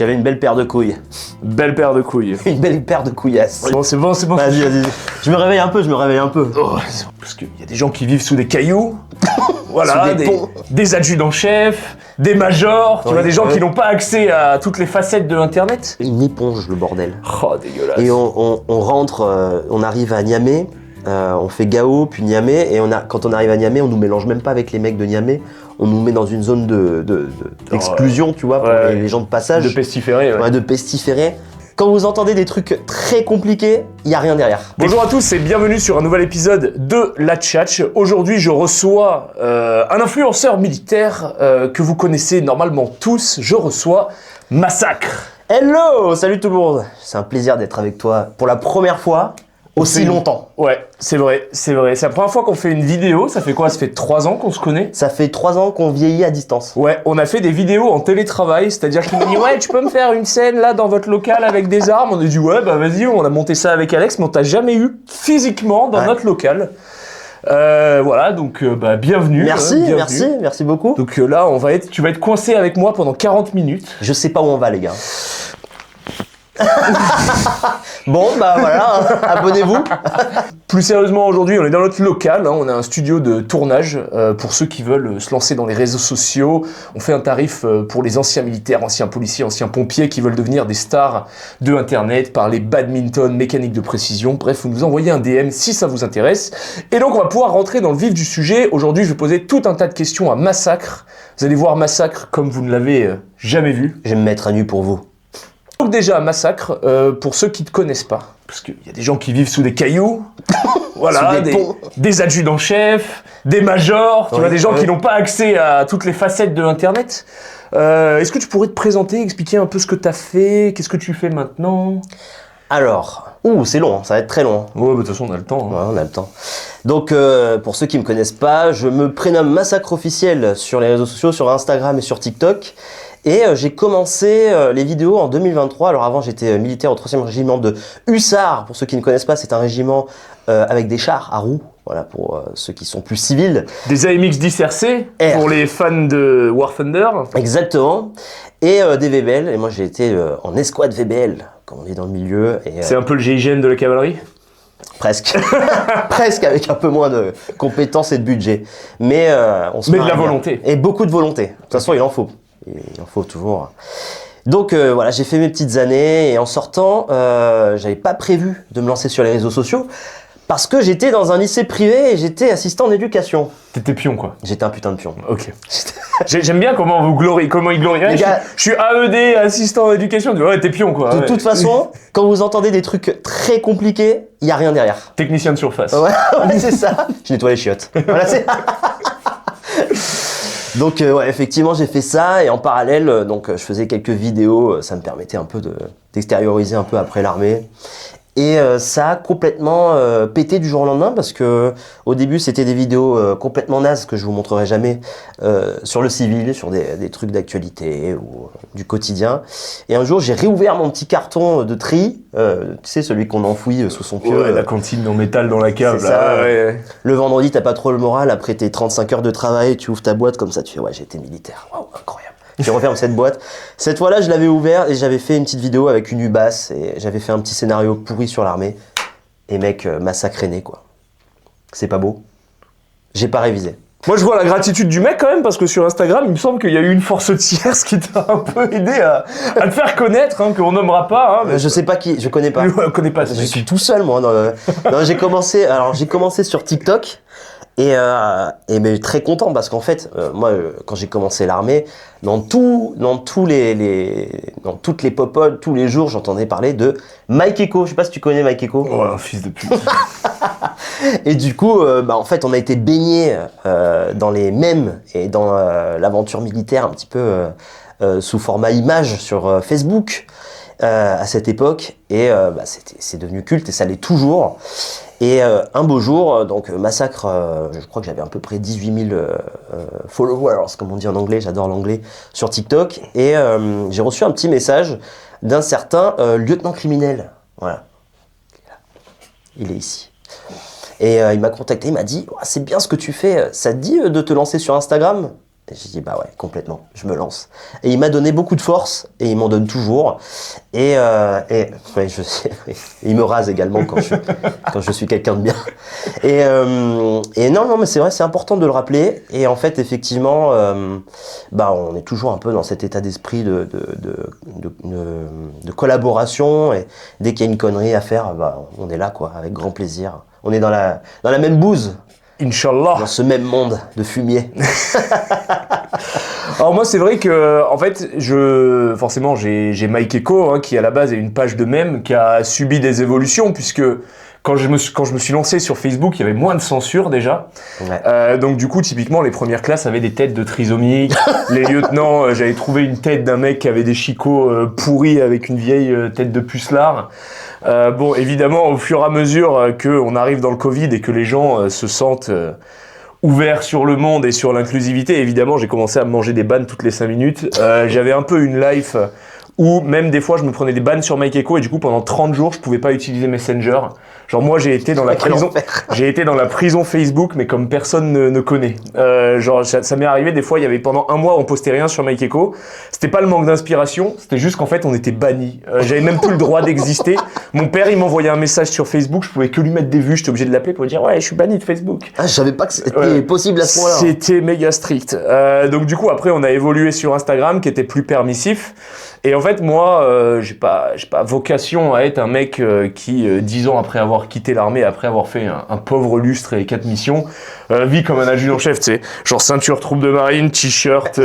J'avais une belle paire de couilles. Belle paire de couilles. Une belle paire de couillasses. Bon, c'est bon, c'est bon. Vas-y, vas-y. Je me réveille un peu. Oh, parce qu'il y a des gens qui vivent sous des cailloux. Voilà, Sous des ponts. des adjudants-chefs, des majors, tu vois, des gens qui n'ont pas accès à toutes les facettes de Internet. Une éponge, le bordel. Oh, dégueulasse. Et on rentre, on arrive à Niamey, on fait Gao, puis Niamey, et quand on arrive à Niamey, on nous mélange même pas avec les mecs de Niamey, on nous met dans une zone d'exclusion, tu vois, pour les gens de passage. De pestiférés, ouais. Ouais, de pestiférés. Quand vous entendez des trucs très compliqués, il n'y a rien derrière. Bonjour à tous et bienvenue sur un nouvel épisode de La Tchatch. Aujourd'hui, je reçois un influenceur militaire que vous connaissez normalement tous. Je reçois Massacre. Hello, salut tout le monde. C'est un plaisir d'être avec toi pour la première fois aussi longtemps. Ouais, c'est vrai, c'est vrai. C'est la première fois qu'on fait une vidéo. Ça fait quoi? Ça fait 3 ans qu'on se connaît. Ça fait 3 ans qu'on vieillit à distance. Ouais, on a fait des vidéos en télétravail, c'est-à-dire qu'il m'a dit ouais, tu peux me faire une scène là dans votre local avec des armes. On a dit ouais, bah vas-y, on a monté ça avec Alex, mais on t'a jamais eu physiquement dans notre local. Voilà, donc bah bienvenue. Merci, bienvenue. merci beaucoup. Donc là, tu vas être coincé avec moi pendant 40 minutes. Je sais pas où on va les gars. Bon bah voilà, hein, abonnez-vous. Plus sérieusement, aujourd'hui, on est dans notre local, hein, on a un studio de tournage pour ceux qui veulent se lancer dans les réseaux sociaux. On fait un tarif pour les anciens militaires, anciens policiers, anciens pompiers qui veulent devenir des stars de Internet, parler badminton, mécanique de précision. Bref, vous nous envoyez un DM si ça vous intéresse. Et donc, on va pouvoir rentrer dans le vif du sujet. Aujourd'hui, je vais poser tout un tas de questions à Massacre. Vous allez voir Massacre comme vous ne l'avez jamais vu. Je vais me mettre à nu pour vous. Donc déjà, Massacre, pour ceux qui ne te connaissent pas, parce qu'il y a des gens qui vivent sous des cailloux, voilà, Sous des ponts. des adjudants-chefs, des majors, tu vois, des gens qui n'ont pas accès à toutes les facettes de Internet. Est-ce que tu pourrais te présenter, expliquer un peu ce que tu as fait, qu'est-ce que tu fais maintenant? Alors, c'est long, hein, ça va être très long. Hein. Ouais, bah, de toute façon, on a le temps. Hein. Ouais, on a le temps. Donc, pour ceux qui me connaissent pas, je me prénomme Massacre Officiel sur les réseaux sociaux, sur Instagram et sur TikTok. Et j'ai commencé les vidéos en 2023. Alors avant, j'étais militaire au 3e régiment de Hussards. Pour ceux qui ne connaissent pas, c'est un régiment avec des chars à roues. Voilà, pour ceux qui sont plus civils. Des AMX 10 RC, pour les fans de War Thunder. Exactement. Et des VBL. Et moi, j'ai été en escouade VBL, comme on dit dans le milieu. C'est un peu le GIGN de la cavalerie? Presque. Presque, avec un peu moins de compétences et de budget. Mais on se Mais de la marie bien. volonté. Et beaucoup de volonté. De toute façon, il en faut. Il en faut toujours. Donc voilà, j'ai fait mes petites années et en sortant, j'avais pas prévu de me lancer sur les réseaux sociaux parce que j'étais dans un lycée privé et j'étais assistant d'éducation. T'étais pion, quoi. J'étais un putain de pion. Ok. J'aime bien comment il glorie. Ouais, gars, je suis AED, assistant d'éducation. Ouais, t'es pion, quoi. De toute façon, quand vous entendez des trucs très compliqués, il y a rien derrière. Technicien de surface. Ouais, c'est ça. Je nettoie les chiottes. Voilà, c'est... Donc ouais, effectivement, j'ai fait ça et en parallèle, donc je faisais quelques vidéos, ça me permettait un peu d'extérioriser un peu après l'armée. Et ça a complètement pété du jour au lendemain parce que au début c'était des vidéos complètement nazes que je vous montrerai jamais sur le civil, sur des trucs d'actualité ou du quotidien. Et un jour j'ai réouvert mon petit carton de tri, tu sais celui qu'on enfouit sous son pieu. Ouais, la cantine en métal dans la cave. C'est là. ça. Ouais. Le vendredi t'as pas trop le moral, après tes 35 heures de travail, tu ouvres ta boîte comme ça, tu fais ouais j'ai été militaire, waouh incroyable. Je referme cette boîte. Cette fois-là, je l'avais ouvert et j'avais fait une petite vidéo avec une UBAS et j'avais fait un petit scénario pourri sur l'armée. Et mec, massacre né quoi. C'est pas beau. J'ai pas révisé. Moi, je vois la gratitude du mec quand même, parce que sur Instagram, il me semble qu'il y a eu une force tierce qui t'a un peu aidé à te faire connaître, hein, qu'on nommera pas. Hein, mais... Je sais pas qui, je connais pas. Je connais pas. Je suis tout seul moi. Non, j'ai commencé sur TikTok. Et mais très content parce qu'en fait, moi, quand j'ai commencé l'armée, dans toutes les popoles, tous les jours, j'entendais parler de Mike Echo. Je sais pas si tu connais Mike Echo. Oh, un fils de pute. Et du coup, en fait, on a été baigné dans les mèmes et dans l'aventure militaire un petit peu sous format image sur Facebook à cette époque. Et c'est devenu culte et ça l'est toujours. Et un beau jour, donc Massacre, je crois que j'avais à peu près 18 000 followers, comme on dit en anglais, j'adore l'anglais, sur TikTok. Et j'ai reçu un petit message d'un certain lieutenant criminel. Voilà. Il est ici. Et il m'a contacté, il m'a dit « C'est bien ce que tu fais, ça te dit de te lancer sur Instagram ?» Et j'ai dit, bah ouais, complètement, je me lance. Et il m'a donné beaucoup de force, et il m'en donne toujours. Et ouais, je sais, il me rase également quand je suis quelqu'un de bien. Et non, mais c'est vrai, c'est important de le rappeler. Et en fait, effectivement, bah on est toujours un peu dans cet état d'esprit de collaboration. Et dès qu'il y a une connerie à faire, bah on est là, quoi, avec grand plaisir. On est dans la même bouse. Inch'Allah. Dans ce même monde de fumier. Alors moi c'est vrai que en fait forcément j'ai Mike Echo qui à la base est une page de mèmes qui a subi des évolutions puisque quand je me suis lancé sur Facebook, il y avait moins de censure déjà. Ouais. Donc du coup, typiquement, les premières classes avaient des têtes de trisomiques. Les lieutenants, j'avais trouvé une tête d'un mec qui avait des chicots pourris avec une vieille tête de pucelard. Bon, évidemment, au fur et à mesure qu'on arrive dans le Covid et que les gens se sentent ouverts sur le monde et sur l'inclusivité, évidemment, j'ai commencé à me manger des bans toutes les 5 minutes. J'avais un peu une life où même des fois je me prenais des bans sur Mike Echo et du coup pendant 30 jours je pouvais pas utiliser Messenger. Genre moi j'ai été dans la prison Facebook mais comme personne ne connaît. Genre ça m'est arrivé des fois, il y avait pendant un mois on postait rien sur Mike Echo. C'était pas le manque d'inspiration, c'était juste qu'en fait on était bannis. J'avais même plus le droit d'exister. Mon père il m'envoyait un message sur Facebook, je pouvais que lui mettre des vues, j'étais obligé de l'appeler pour lui dire ouais je suis banni de Facebook. Ah je savais pas que c'était possible à ce point-là. C'était méga strict. Donc du coup après on a évolué sur Instagram qui était plus permissif. Et en fait, moi, j'ai pas vocation à être un mec qui, 10 ans après avoir quitté l'armée, après avoir fait un pauvre lustre et 4 missions, vit comme un adjudant-chef, tu sais. Genre ceinture troupe de marine, t-shirt,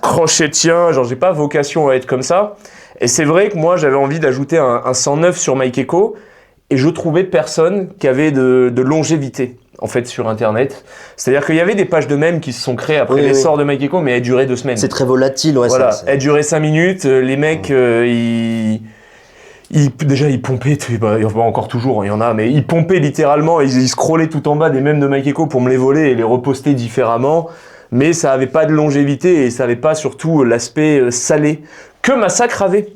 crochetien, genre j'ai pas vocation à être comme ça. Et c'est vrai que moi, j'avais envie d'ajouter un 109 sur Mike Echo, et je trouvais personne qui avait de longévité. En fait, sur Internet. C'est-à-dire qu'il y avait des pages de mèmes qui se sont créées après l'essor de Mike Echo, mais elles duraient 2 semaines. C'est très volatile, ouais. Voilà, elles duraient 5 minutes. Les mecs, ils pompaient, encore toujours, il y en a, mais ils pompaient littéralement, ils scrollaient tout en bas des mèmes de Mike Echo pour me les voler et les reposter différemment. Mais ça avait pas de longévité et ça avait pas surtout l'aspect salé que Massacre avait.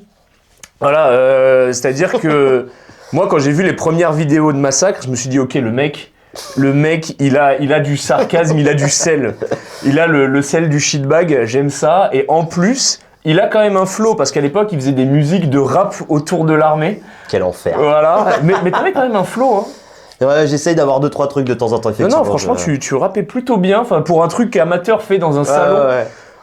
Voilà, c'est-à-dire que moi, quand j'ai vu les premières vidéos de Massacre, je me suis dit, ok, le mec, il a du sarcasme, il a du sel. Il a le sel du shitbag, j'aime ça. Et en plus, il a quand même un flow, parce qu'à l'époque, il faisait des musiques de rap autour de l'armée. Quel enfer. Voilà. Mais t'avais quand même un flow, hein. Ouais, j'essaye d'avoir 2-3 trucs de temps en temps, effectivement. Non, franchement, tu rappais plutôt bien. Enfin, pour un truc amateur fait dans un salon,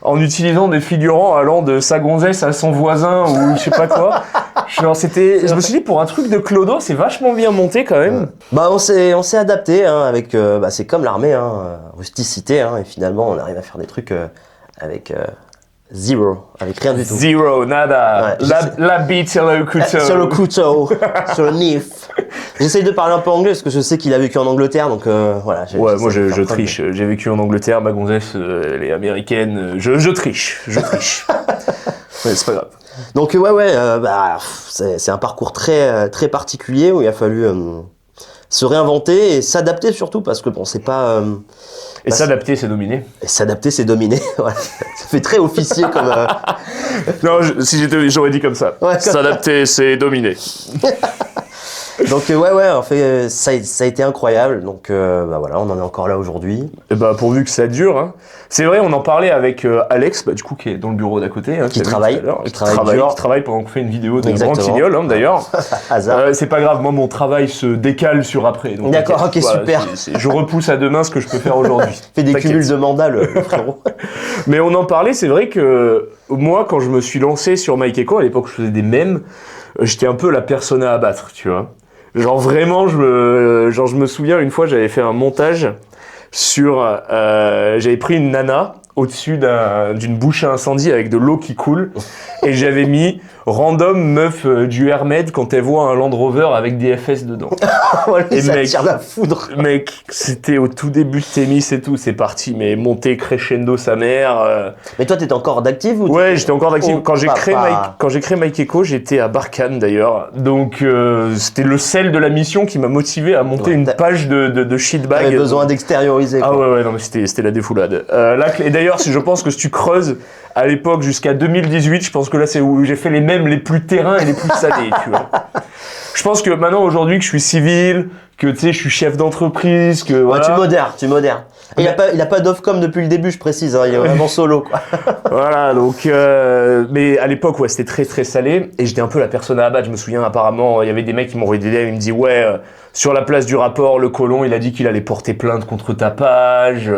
en utilisant des figurants allant de sa gonzesse à son voisin ou je sais pas quoi. Genre, je me suis dit, pour un truc de clodo, c'est vachement bien monté quand même. Bah, on s'est adapté, hein, avec, c'est comme l'armée, hein, rusticité, hein, et finalement, on arrive à faire des trucs, avec, zéro, avec rien du tout. Zéro, nada. Ouais, la bite sur le couteau. Sur le couteau, sur le nif. J'essaye de parler un peu anglais parce que je sais qu'il a vécu en Angleterre, donc voilà. Ouais, moi je triche. J'ai vécu en Angleterre, ma gonzesse, elle est américaine. Je triche. Ouais, c'est pas grave. Donc c'est un parcours très très particulier où il a fallu se réinventer et s'adapter surtout parce que bon c'est pas. Et s'adapter, c'est dominer. Et s'adapter, c'est dominer. Ouais. Ça fait très officier comme. Non, j'aurais dit comme ça. Ouais, s'adapter, c'est dominer. Donc en fait ça a été incroyable. Donc voilà, on en est encore là aujourd'hui. Et pourvu que ça dure. Hein. C'est vrai, on en parlait avec Alex, du coup qui est dans le bureau d'à côté, hein, qui travaille pendant qu'on fait une vidéo de Grand Quignol, hein, d'ailleurs. C'est pas grave, moi mon travail se décale sur après. Donc, d'accord, ok, voilà, super. Je repousse à demain ce que je peux faire aujourd'hui. Fais des cumuls de mandats, le frérot. Mais on en parlait, c'est vrai que moi quand je me suis lancé sur Mike Echo, à l'époque je faisais des mèmes, j'étais un peu la personne à abattre, tu vois. Genre vraiment, je me souviens une fois, j'avais fait un montage sur, j'avais pris une nana au-dessus d'une bouche à incendie avec de l'eau qui coule et j'avais mis random meuf du Hermed quand elle voit un Land Rover avec des FS dedans. Et ça tire la foudre. Mec, c'était au tout début de Témis et tout, c'est parti, mais monté crescendo sa mère. Mais toi, t'étais encore d'active ou ouais, j'étais encore d'active. Quand j'ai créé Mike Echo, j'étais à Barkhane d'ailleurs. Donc c'était le sel de la mission qui m'a motivé à monter une page de shitbag. T'avais besoin d'extérioriser. Ah ouais, non mais c'était la défoulade. Et d'ailleurs, je pense que si tu creuses à l'époque jusqu'à 2018, je pense que là c'est où j'ai fait les mèmes les plus terrains et les plus salés, tu vois. Je pense que maintenant aujourd'hui que je suis civil, que tu sais je suis chef d'entreprise, que voilà. Ouais, tu modères. Et il a pas d'off-com depuis le début, je précise, hein, il est vraiment solo, quoi. Voilà, donc mais à l'époque ouais, c'était très très salé et j'étais un peu la personne à abattre. Je me souviens apparemment, il y avait des mecs qui m'ont envoyé des DM, ils me disaient ouais, sur la place du rapport, le colon, il a dit qu'il allait porter plainte contre ta page.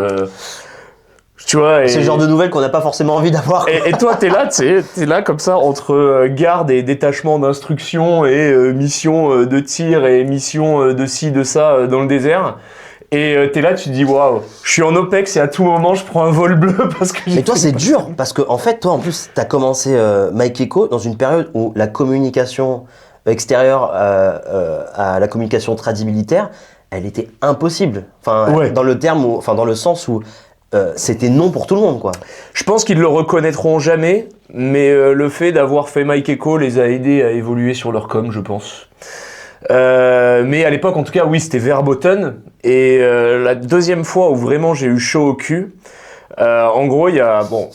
Tu vois, C'est le genre de nouvelles qu'on n'a pas forcément envie d'avoir. Et toi, t'es là comme ça entre garde et détachement d'instruction et mission de tir et mission de ci, de ça dans le désert. Et t'es là, tu te dis waouh, je suis en OPEX et à tout moment je prends un vol bleu parce que. Mais toi, c'est dur parce que en fait, toi, en plus, t'as commencé Mike Echo dans une période où la communication extérieure à la communication militaire, elle était impossible. Enfin, Ouais. dans le terme, enfin dans le sens où c'était non pour tout le monde, quoi. Je pense qu'ils le reconnaîtront jamais, mais le fait d'avoir fait Mike Echo les a aidés à évoluer sur leur com, je pense. Mais à l'époque, en tout cas, oui, c'était Verboten. Et la deuxième fois où vraiment j'ai eu chaud au cul, en gros, il y a bon,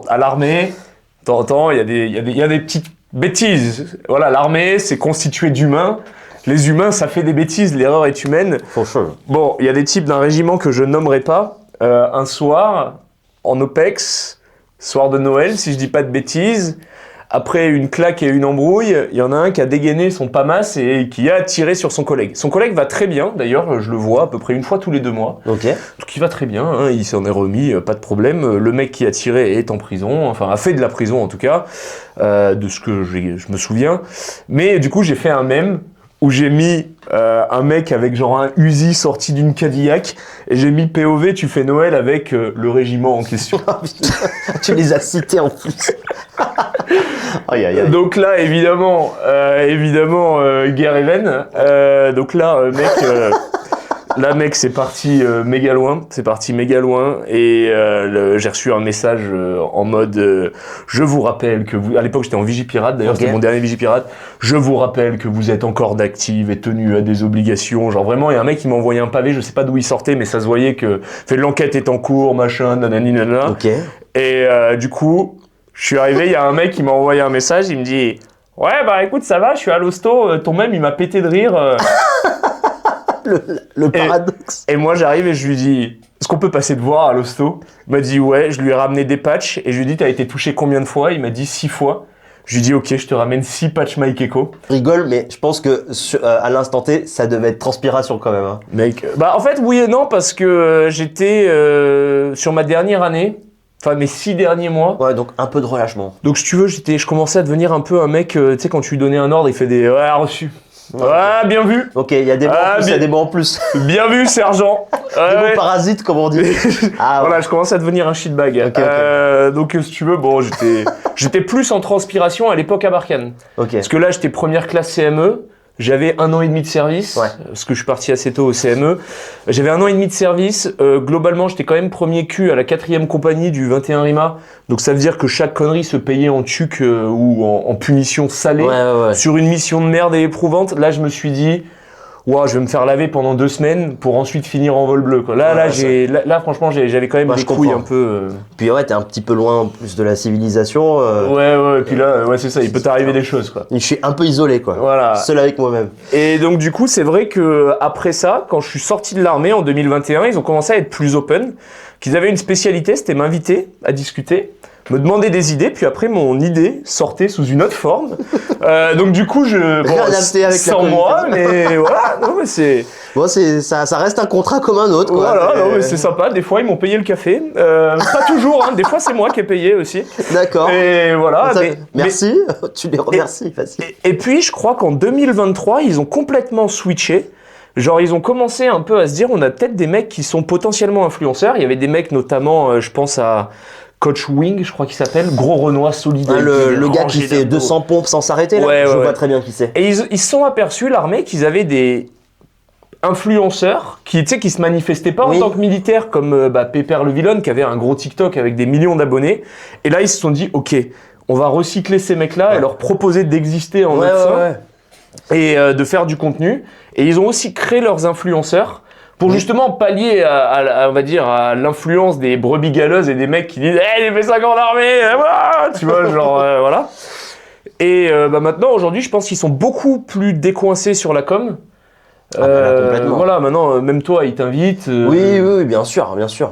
à l'armée, de temps en temps, il y a des petites bêtises. Voilà, l'armée, c'est constitué d'humains. Les humains, ça fait des bêtises. L'erreur est humaine. For sure. Bon, il y a des types d'un régiment que je nommerai pas. Un soir, en OPEX, soir de Noël, si je dis pas de bêtises, après une claque et une embrouille, il y en a un qui a dégainé son PAMAS et qui a tiré sur son collègue. Son collègue va très bien, d'ailleurs, je le vois à peu près une fois tous les 2 mois. Ok. Donc il va très bien, hein, il s'en est remis, pas de problème. Le mec qui a tiré est en prison, enfin a fait de la prison en tout cas, de ce que je me souviens. Mais du coup, j'ai fait un mème où j'ai mis un mec avec genre un Uzi sorti d'une Cadillac et j'ai mis POV, tu fais Noël avec le régiment en question. Tu les as cités en plus. Aïe, aïe, aïe. Donc là, évidemment, guerre et veine. Donc là, mec, c'est parti méga loin. Et j'ai reçu un message en mode je vous rappelle que vous... À l'époque, j'étais en Vigipirate, d'ailleurs, Ok. c'était mon dernier Vigipirate. Je vous rappelle que vous êtes encore d'active et tenu à des obligations. Genre vraiment, il y a un mec qui m'a envoyé un pavé, je sais pas d'où il sortait, mais ça se voyait que l'enquête est en cours, machin, nanani, nanana. Ok. Et du coup, je suis arrivé, il y a un mec qui m'a envoyé un message, il me dit « Ouais, bah écoute, ça va, je suis à l'hosto, ton mème, il m'a pété de rire. Le paradoxe. Et moi, j'arrive et je lui dis « Est-ce qu'on peut passer te voir à l'hosto ?» Il m'a dit « Ouais », je lui ai ramené des patchs et je lui ai dit « T'as été touché combien de fois ?» Il m'a dit 6 fois. Je lui ai dit « Ok, je te ramène 6 patchs Mike Echo. » Je rigole, mais je pense que à l'instant T, ça devait être transpiration quand même. Hein. Mec, bah en fait, oui et non, parce que j'étais sur ma dernière année, enfin mes 6 derniers mois. Ouais, donc un peu de relâchement. Donc si tu veux, je commençais à devenir un peu un mec, tu sais, quand tu lui donnais un ordre, il fait des « Ouais, reçu. Ouais, bien vu. Ok, il y a des mots en plus, il y a des mots en plus. Bien vu, sergent. Des Ouais, mots ouais. parasites, comme on dit. Ah, Voilà, je commence à devenir un shitbag. Ok, ok. Donc, si tu veux, bon, j'étais plus en transpiration à l'époque à Barkhane. ok. Parce que là, j'étais première classe CME. J'avais 1 an et demi de service, Ouais. parce que je suis parti assez tôt au CME. J'avais 1 an et demi de service. Globalement, j'étais quand même premier cul à la 4e compagnie du 21 RIMA. Donc ça veut dire que chaque connerie se payait en tuque ou en punition salée. Ouais. Sur une mission de merde et éprouvante. Là, je me suis dit, wow, je vais me faire laver pendant 2 semaines pour ensuite finir en vol bleu, quoi. Là, franchement, j'avais quand même Ouais, des je couilles comprends. un peu. Puis ouais, t'es un petit peu loin en plus de la civilisation. Ouais, et puis là, ouais, c'est ça, il peut t'arriver des choses, quoi. Je suis un peu isolé, quoi. Voilà. Seul avec moi-même. Et donc du coup, c'est vrai que après ça, quand je suis sorti de l'armée en 2021, ils ont commencé à être plus open, qu'ils avaient une spécialité, c'était m'inviter à discuter, me demander des idées, puis après mon idée sortait sous une autre forme. Donc du coup, Adapté avec la sans moi, mais voilà, non mais c'est Bon, ça reste un contrat comme un autre, quoi. voilà, non mais c'est sympa. Des fois, ils m'ont payé le café, pas toujours, hein. Des fois, c'est moi qui ai payé aussi. D'accord. Et voilà. Ça- mais- merci, tu les remercies, facile. Et puis, je crois qu'en 2023, ils ont complètement switché. Genre, ils ont commencé un peu à se dire, on a peut-être des mecs qui sont potentiellement influenceurs. Il y avait des mecs, notamment, je pense à Coach Wing, je crois qu'il s'appelle, gros Renoir solide. Ah, avec le des gars qui rangées fait d'abdos. 200 pompes sans s'arrêter, là, Ouais, je ouais. vois très bien qui c'est. Et ils se sont aperçus, l'armée, qu'ils avaient des influenceurs qui, tu sais, qui se manifestaient pas Oui. en tant que militaires, comme Pépère le Vilain, qui avait un gros TikTok avec des millions d'abonnés. Et là, ils se sont dit, ok, on va recycler ces mecs-là et leur proposer d'exister en médecin. Et de faire du contenu. Et ils ont aussi créé leurs influenceurs pour justement pallier on va dire, à l'influence des brebis galeuses et des mecs qui disent « Hey, j'ai fait 5 ans d'armée, tu vois, genre, voilà. Et maintenant, aujourd'hui, je pense qu'ils sont beaucoup plus décoincés sur la com. Complètement. Voilà, maintenant, même toi, ils t'invitent. Oui, bien sûr, bien sûr.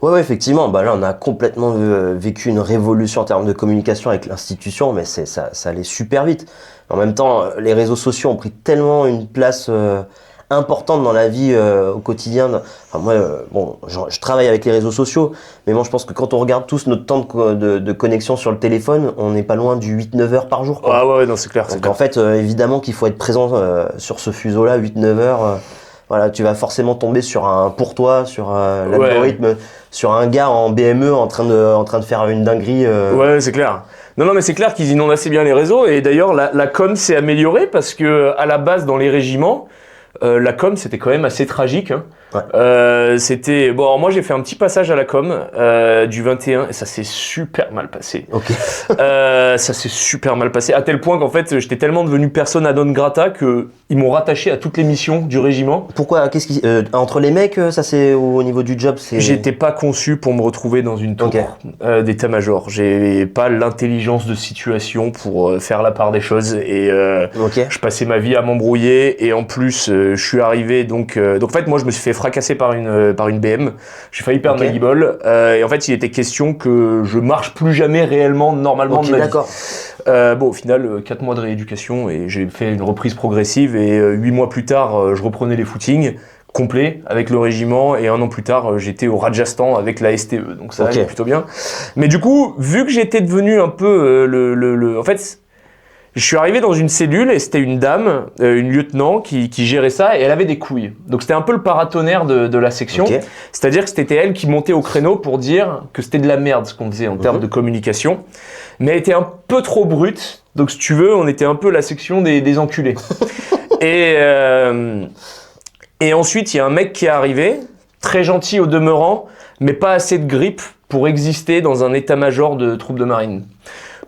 Ouais, effectivement, bah là on a complètement vécu une révolution en termes de communication avec l'institution, mais ça allait super vite. En même temps, les réseaux sociaux ont pris tellement une place importante dans la vie au quotidien. Enfin, moi, bon, je travaille avec les réseaux sociaux, mais moi je pense que quand on regarde tous notre temps de connexion sur le téléphone, on n'est pas loin du 8-9 heures par jour, quoi. Ah ouais, non, c'est clair. Donc en fait, évidemment qu'il faut être présent sur ce fuseau-là, 8-9 heures. Voilà, tu vas forcément tomber sur pour toi, sur l'algorithme, sur un gars en BME en train de faire une dinguerie. Ouais, c'est clair. Non, mais c'est clair qu'ils inondent assez bien les réseaux. Et d'ailleurs, la com s'est améliorée parce que à la base, dans les régiments, la com, c'était quand même assez tragique. Hein. Ouais. C'était bon. Alors moi, j'ai fait un petit passage à la com du 21 et ça s'est super mal passé. Ok. Ça s'est super mal passé à tel point qu'en fait, j'étais tellement devenu persona non grata que ils m'ont rattaché à toutes les missions du régiment. Pourquoi? Entre les mecs, ça c'est au niveau du job, c'est. J'étais pas conçu pour me retrouver dans une tour d'état-major. J'ai pas l'intelligence de situation pour faire la part des choses et je passais ma vie à m'embrouiller et en plus je suis arrivé donc en fait moi je me suis fait fracasser par une BM. J'ai failli perdre ma guibole et en fait il était question que je marche plus jamais réellement normalement de ma vie. D'accord. Bon, au final, 4 mois de rééducation et j'ai fait une reprise progressive et 8 mois plus tard, je reprenais les footings complets avec le régiment et 1 an plus tard, j'étais au Rajasthan avec la STE. Donc ça allait plutôt bien. Mais du coup, vu que j'étais devenu un peu en fait, je suis arrivé dans une cellule et c'était une dame, une lieutenant qui gérait ça et elle avait des couilles. Donc c'était un peu le paratonnerre de la section. C'est-à-dire que c'était elle qui montait au créneau pour dire que c'était de la merde ce qu'on faisait en termes de communication. Mais elle était un peu trop brute. Donc si tu veux, on était un peu la section des enculés. et ensuite, il y a un mec qui est arrivé, très gentil au demeurant, mais pas assez de grippe pour exister dans un état-major de troupes de marine.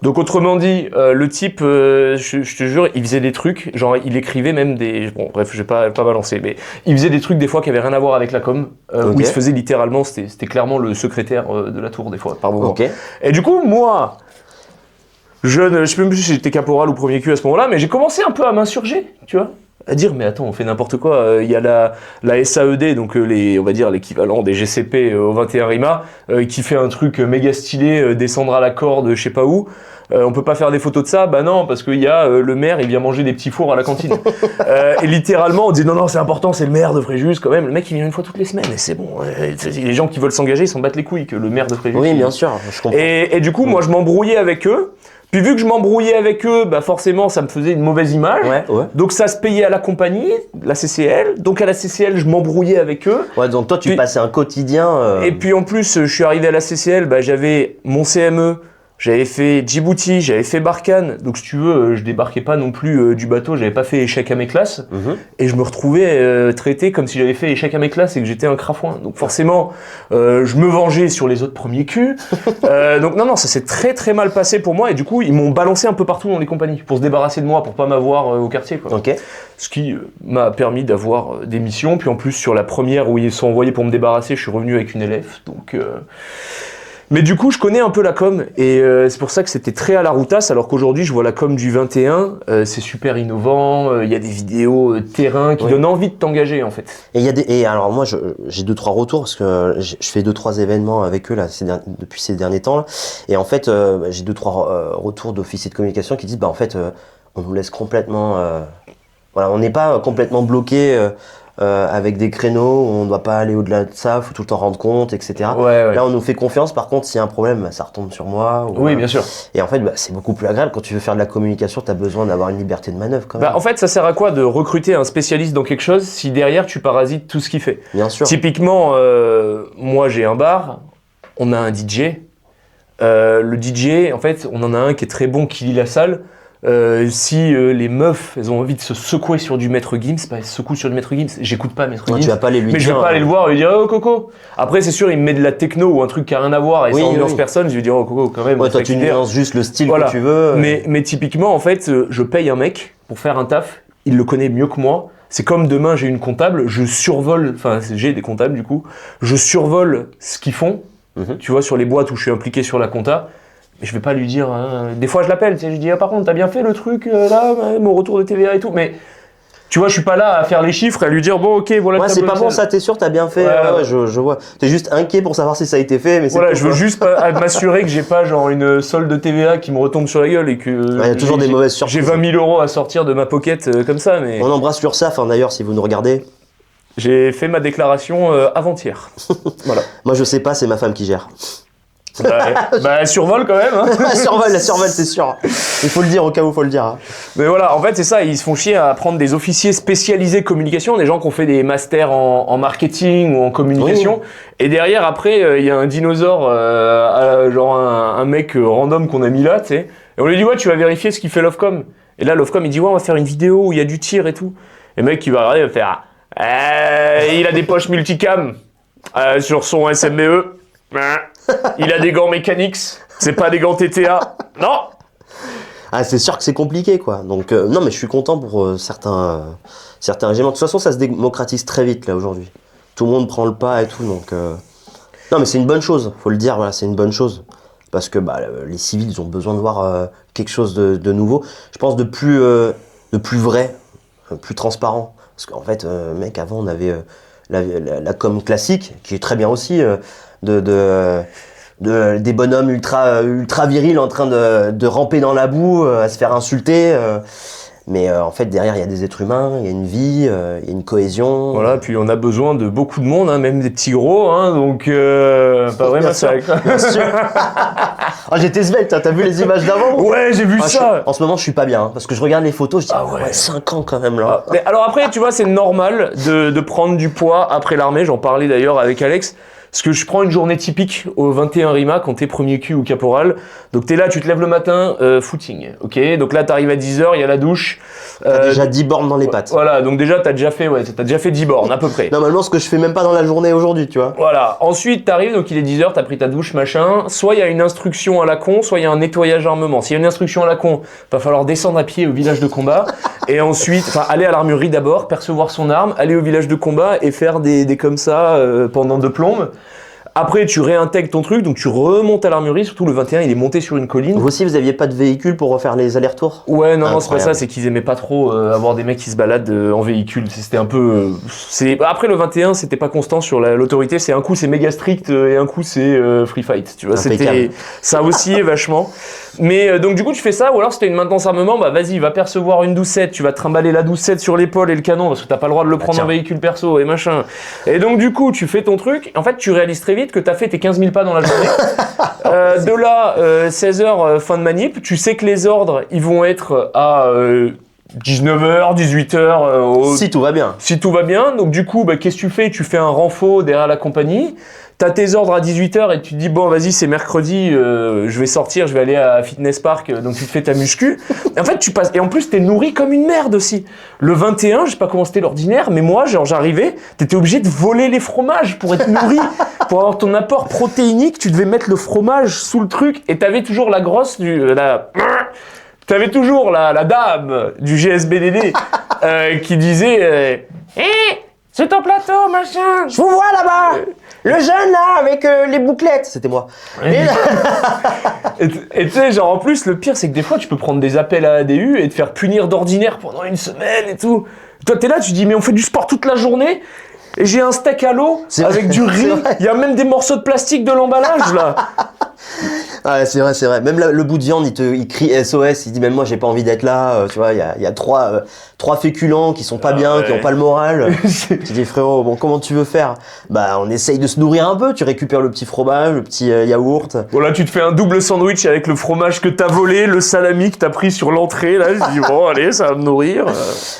Donc autrement dit, le type, je te jure, il faisait des trucs, genre il écrivait même des... Bon bref, je vais pas balancer, mais il faisait des trucs des fois qui avaient rien à voir avec la com, où il se faisait littéralement, c'était clairement le secrétaire de la tour des fois, par moment. Et du coup, moi, je sais même plus si j'étais caporal ou premier cul à ce moment-là, mais j'ai commencé un peu à m'insurger, tu vois, à dire mais attends, on fait n'importe quoi, il y a la SAED, donc on va dire l'équivalent des GCP au 21 RIMA, qui fait un truc méga stylé, descendre à la corde, je sais pas où. On peut pas faire des photos de ça, bah non, parce qu'il y a le maire, il vient manger des petits fours à la cantine. Et littéralement, on dit non, c'est important, c'est le maire de Fréjus quand même. Le mec, il vient une fois toutes les semaines, et c'est bon. Les gens qui veulent s'engager, ils s'en battent les couilles que le maire de Fréjus. Oui, bien sûr, je comprends. Et du coup, moi, je m'embrouillais avec eux. Puis vu que je m'embrouillais avec eux, bah forcément, ça me faisait une mauvaise image. Donc ça se payait à la compagnie, la CCL. Donc à la CCL, je m'embrouillais avec eux. Ouais, donc toi, tu passais un quotidien. Et puis en plus, je suis arrivé à la CCL, bah j'avais mon CME. J'avais fait Djibouti, j'avais fait Barkhane, donc si tu veux, je débarquais pas non plus du bateau, j'avais pas fait échec à mes classes, et je me retrouvais traité comme si j'avais fait échec à mes classes et que j'étais un crafouin. Donc forcément, je me vengeais sur les autres premiers culs. Donc non, ça s'est très très mal passé pour moi, et du coup, ils m'ont balancé un peu partout dans les compagnies, pour se débarrasser de moi, pour pas m'avoir au quartier, quoi. Ce qui m'a permis d'avoir des missions, puis en plus, sur la première où ils sont envoyés pour me débarrasser, je suis revenu avec une élève, donc... Mais du coup, je connais un peu la com et c'est pour ça que c'était très à la routasse, alors qu'aujourd'hui, je vois la com du 21, c'est super innovant, il y a des vidéos terrain qui donnent envie de t'engager en fait. Et alors moi, j'ai 2-3 retours parce que je fais 2-3 événements avec eux là depuis ces derniers temps là, et en fait, j'ai 2-3 retours d'officiers de communication qui disent bah en fait, on nous laisse complètement, voilà, on n'est pas complètement bloqué. Avec des créneaux où on ne doit pas aller au-delà de ça, faut tout le temps rendre compte, etc. Là, on nous fait confiance. Par contre, s'il y a un problème, bah, ça retombe sur moi. Oui, bien sûr. Et en fait, bah, c'est beaucoup plus agréable. Quand tu veux faire de la communication, tu as besoin d'avoir une liberté de manœuvre quand même. En fait, ça sert à quoi de recruter un spécialiste dans quelque chose si derrière tu parasites tout ce qu'il fait? Bien sûr. Typiquement, moi j'ai un bar, on a un DJ. Le DJ, en fait, on en a un qui est très bon, qui lit la salle. Si les meufs elles ont envie de se secouer sur du Maître Gims, bah elles se secouent sur du Maître Gims. J'écoute pas Maître Gims. Tu vas pas aller lui mais dire, je vais pas aller le voir et lui dire oh Coco. Après c'est sûr il me met de la techno ou un truc qui a rien à voir et ça ambiance personne. Je vais dire oh Coco quand même. Ouais, toi tu nuances juste le style que tu veux. Mais typiquement en fait je paye un mec pour faire un taf. Il le connaît mieux que moi. C'est comme demain j'ai une comptable, je survole. Enfin j'ai des comptables du coup. Je survole ce qu'ils font. Tu vois sur les boîtes où je suis impliqué sur la compta. Mais je vais pas lui dire, des fois je l'appelle, tu sais, je lui dis par contre t'as bien fait le truc là, mon retour de TVA et tout, mais Tu vois, je suis pas là à faire les chiffres et à lui dire bon, ok, voilà. Ouais, c'est pas bon ça, t'es sûr, t'as bien fait. Ouais, je vois. T'es juste inquiet pour savoir si ça a été fait, mais c'est voilà, je veux juste m'assurer que j'ai pas genre une solde de TVA qui me retombe sur la gueule et que. Il y a toujours des mauvaises surprises. J'ai 20 000 € à sortir de ma pocket comme ça, mais. On embrasse l'URSSAF d'ailleurs si vous nous regardez. J'ai fait ma déclaration avant-hier. Voilà. Moi je sais pas, c'est ma femme qui gère. Bah, survole quand même. Hein. La survole, c'est sûr. Il faut le dire au cas où, faut le dire. Hein. Mais voilà, en fait, c'est ça. Ils se font chier à prendre des officiers spécialisés communication, des gens qui ont fait des masters en marketing ou en communication. Oui. Et derrière, après, il y a un dinosaure, genre un mec random qu'on a mis là, tu sais. Et on lui dit, ouais, tu vas vérifier ce qu'il fait l'Ofcom. Et là, l'Ofcom, il dit, ouais, on va faire une vidéo où il y a du tir et tout. Et le mec, il va regarder, il va faire, il a des poches multicam sur son SMBE. Il a des gants mécaniques, c'est pas des gants TTA. Non. Ah, c'est sûr que c'est compliqué, quoi. Donc, non, mais je suis content pour certains régiments. De toute façon, ça se démocratise très vite, là, aujourd'hui. Tout le monde prend le pas et tout, donc... Non, mais c'est une bonne chose, faut le dire, voilà, c'est une bonne chose. Parce que bah, les civils, ils ont besoin de voir quelque chose de nouveau. Je pense de plus vrai, plus transparent. Parce qu'en fait, mec, avant, on avait la com classique, qui est très bien aussi... des bonhommes ultra virils en train de ramper dans la boue, à se faire insulter. Mais en fait, derrière, il y a des êtres humains, il y a une vie, il y a une cohésion. Voilà, puis on a besoin de beaucoup de monde, hein, même des petits gros, hein, donc pas vraiment ça. Bien sûr. Oh, j'étais svelte, t'as vu les images d'avant? Ouais, j'ai vu ça. En ce moment, je suis pas bien, hein, parce que je regarde les photos, je dis, ouais, 5 ans quand même là. Mais alors après, tu vois, c'est normal de prendre du poids après l'armée, j'en parlais d'ailleurs avec Alex. Parce que je prends une journée typique au 21 RIMA quand t'es premier cul ou caporal. Donc t'es là, tu te lèves le matin, footing, ok. Donc là t'arrives à 10h, il y a la douche. T'as déjà 10 bornes dans les pattes. Voilà, donc déjà t'as déjà fait 10 bornes à peu près. Normalement, ce que je fais même pas dans la journée aujourd'hui, tu vois. Voilà, ensuite t'arrives, donc il est 10h, t'as pris ta douche, machin. Soit il y a une instruction à la con, soit il y a un nettoyage armement. S'il y a une instruction à la con, va falloir descendre à pied au village de combat. Et ensuite, aller à l'armurerie d'abord, percevoir son arme, aller au village de combat et faire des comme ça pendant 2 plombes. Après, tu réintègres ton truc, donc tu remontes à l'armurerie, surtout le 21, il est monté sur une colline. Vous aussi, vous aviez pas de véhicule pour refaire les allers-retours? Ouais, non, c'est pas ça, c'est qu'ils aimaient pas trop avoir des mecs qui se baladent en véhicule. C'était un peu... Après, le 21, c'était pas constant sur l'autorité, c'est un coup c'est méga strict et un coup c'est free fight, tu vois. Ça oscillait vachement. Mais donc du coup, tu fais ça, ou alors si t'as une maintenance armement, bah vas-y, va percevoir une 12-7, tu vas trimballer la 12-7 sur l'épaule et le canon, parce que t'as pas le droit de le prendre en véhicule perso et machin. Et donc du coup, tu fais ton truc, en fait, tu réalises très vite que t'as fait tes 15 000 pas dans la journée. De là, 16h, fin de manip, tu sais que les ordres, ils vont être à 19h, 18h. Si tout va bien. Si tout va bien, donc du coup, bah, qu'est-ce que tu fais? Tu fais un renfort derrière la compagnie. T'as tes ordres à 18h et tu te dis bon vas-y c'est mercredi, je vais sortir, je vais aller à Fitness Park, donc tu te fais ta muscu. Et en fait tu passes, et en plus t'es nourri comme une merde aussi. Le 21, je sais pas comment c'était l'ordinaire, mais moi genre j'arrivais, t'étais obligé de voler les fromages pour être nourri, pour avoir ton apport protéinique, tu devais mettre le fromage sous le truc et t'avais toujours la grosse t'avais toujours la dame du GSBDD qui disait c'est ton plateau, machin. Je vous vois là-bas. Le jeune là avec les bouclettes. C'était moi. Et tu sais, genre en plus, le pire c'est que des fois tu peux prendre des appels à ADU et te faire punir d'ordinaire pendant une semaine et tout. Toi t'es là, tu dis mais on fait du sport toute la journée et j'ai un steak à l'eau avec du riz. Il y a même des morceaux de plastique de l'emballage là. Ah, c'est vrai. Même le bout de viande, il crie SOS, il dit même moi j'ai pas envie d'être là, tu vois, il y a trois féculents qui sont pas bien, qui ont pas le moral. Tu dis frérot, bon comment tu veux faire? Bah on essaye de se nourrir un peu, tu récupères le petit fromage, le petit yaourt. Voilà, tu te fais un double sandwich avec le fromage que t'as volé, le salami que t'as pris sur l'entrée, là, je dis bon allez, ça va me nourrir.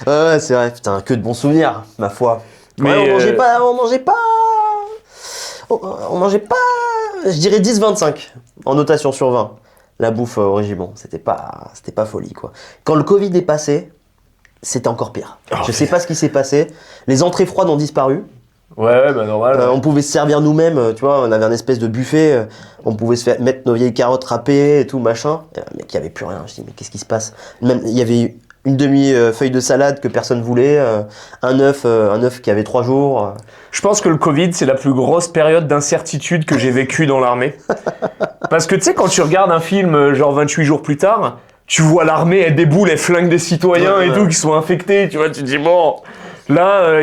Ouais, c'est vrai, putain, que de bons souvenirs, ma foi. Mais ouais, on mangeait pas, je dirais 10-25 en notation sur 20. La bouffe au régiment, c'était pas folie quoi. Quand le Covid est passé, c'était encore pire. Je sais pas ce qui s'est passé. Les entrées froides ont disparu. Ouais, bah normal. On pouvait se servir nous-mêmes, tu vois, on avait un espèce de buffet, on pouvait mettre nos vieilles carottes râpées et tout machin. Mais il y avait plus rien. Je dis mais qu'est-ce qui se passe? Même il y avait une demi-feuille de salade que personne voulait, un œuf qui avait 3 jours. Je pense que le Covid, c'est la plus grosse période d'incertitude que j'ai vécue dans l'armée. Parce que tu sais, quand tu regardes un film genre 28 jours plus tard, tu vois l'armée, elle déboule, elle flingue des citoyens et tout qui sont infectés, tu vois, tu te dis bon, là,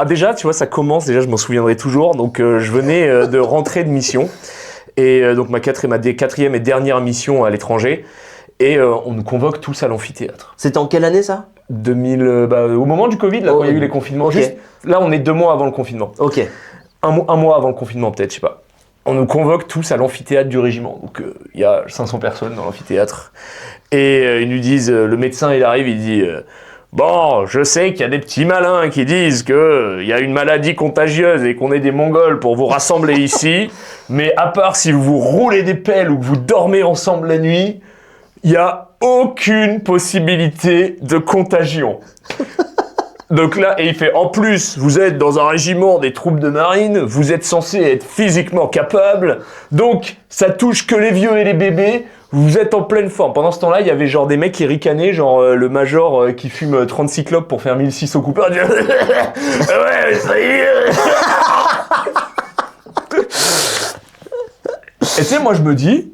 déjà, tu vois, ça commence, déjà, je m'en souviendrai toujours, donc je venais de rentrer de mission, et donc ma quatrième et dernière mission à l'étranger, et on nous convoque tous à l'amphithéâtre. C'était en quelle année ça? 2000, au moment du Covid, là, quand il y a eu les confinements, okay. Là, on est 2 mois avant le confinement. Ok. Un mois avant le confinement, peut-être, je sais pas. On nous convoque tous à l'amphithéâtre du régiment. Donc, il y a 500 personnes dans l'amphithéâtre. Et ils nous disent, le médecin, il arrive, il dit bon, je sais qu'il y a des petits malins qui disent qu'il y a une maladie contagieuse et qu'on est des Mongols pour vous rassembler ici. Mais à part si vous roulez des pelles ou que vous dormez ensemble la nuit, il n'y a aucune possibilité de contagion. Donc là, et il fait, en plus, vous êtes dans un régiment des troupes de marine, vous êtes censé être physiquement capable, donc ça touche que les vieux et les bébés, vous êtes en pleine forme. Pendant ce temps-là, il y avait genre des mecs qui ricanaient, genre le major qui fume 30 clopes pour faire 1006 au coupeur, ouais, ça y est. Et tu sais, moi je me dis,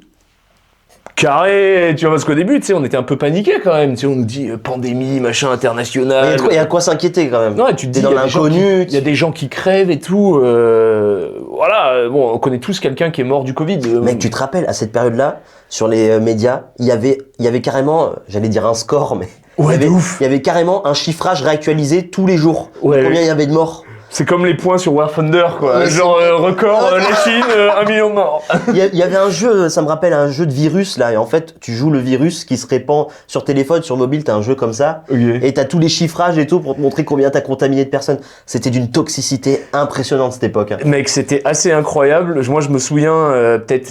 carré, tu vois, parce qu'au début, tu sais, on était un peu paniqués quand même, tu sais, on nous dit pandémie, machin international. Il y a quoi s'inquiéter quand même. Non, et tu te dis, dans l'inconnu. Il y a des gens qui crèvent et tout. Voilà, bon, on connaît tous quelqu'un qui est mort du Covid. Mec, tu te rappelles, à cette période-là, sur les médias, il y avait carrément, j'allais dire un score, mais ouais, il y avait carrément un chiffrage réactualisé tous les jours. Ouais, combien il y avait de morts. C'est comme les points sur War Thunder, quoi. Ouais, genre, record, la Chine, 1 million de morts. Il y avait un jeu, ça me rappelle un jeu de virus, là, et en fait, tu joues le virus qui se répand sur téléphone, sur mobile, t'as un jeu comme ça, okay. Et t'as tous les chiffrages et tout pour te montrer combien t'as contaminé de personnes. C'était d'une toxicité impressionnante, cette époque. Hein. Mec, c'était assez incroyable. Moi, je me souviens, peut-être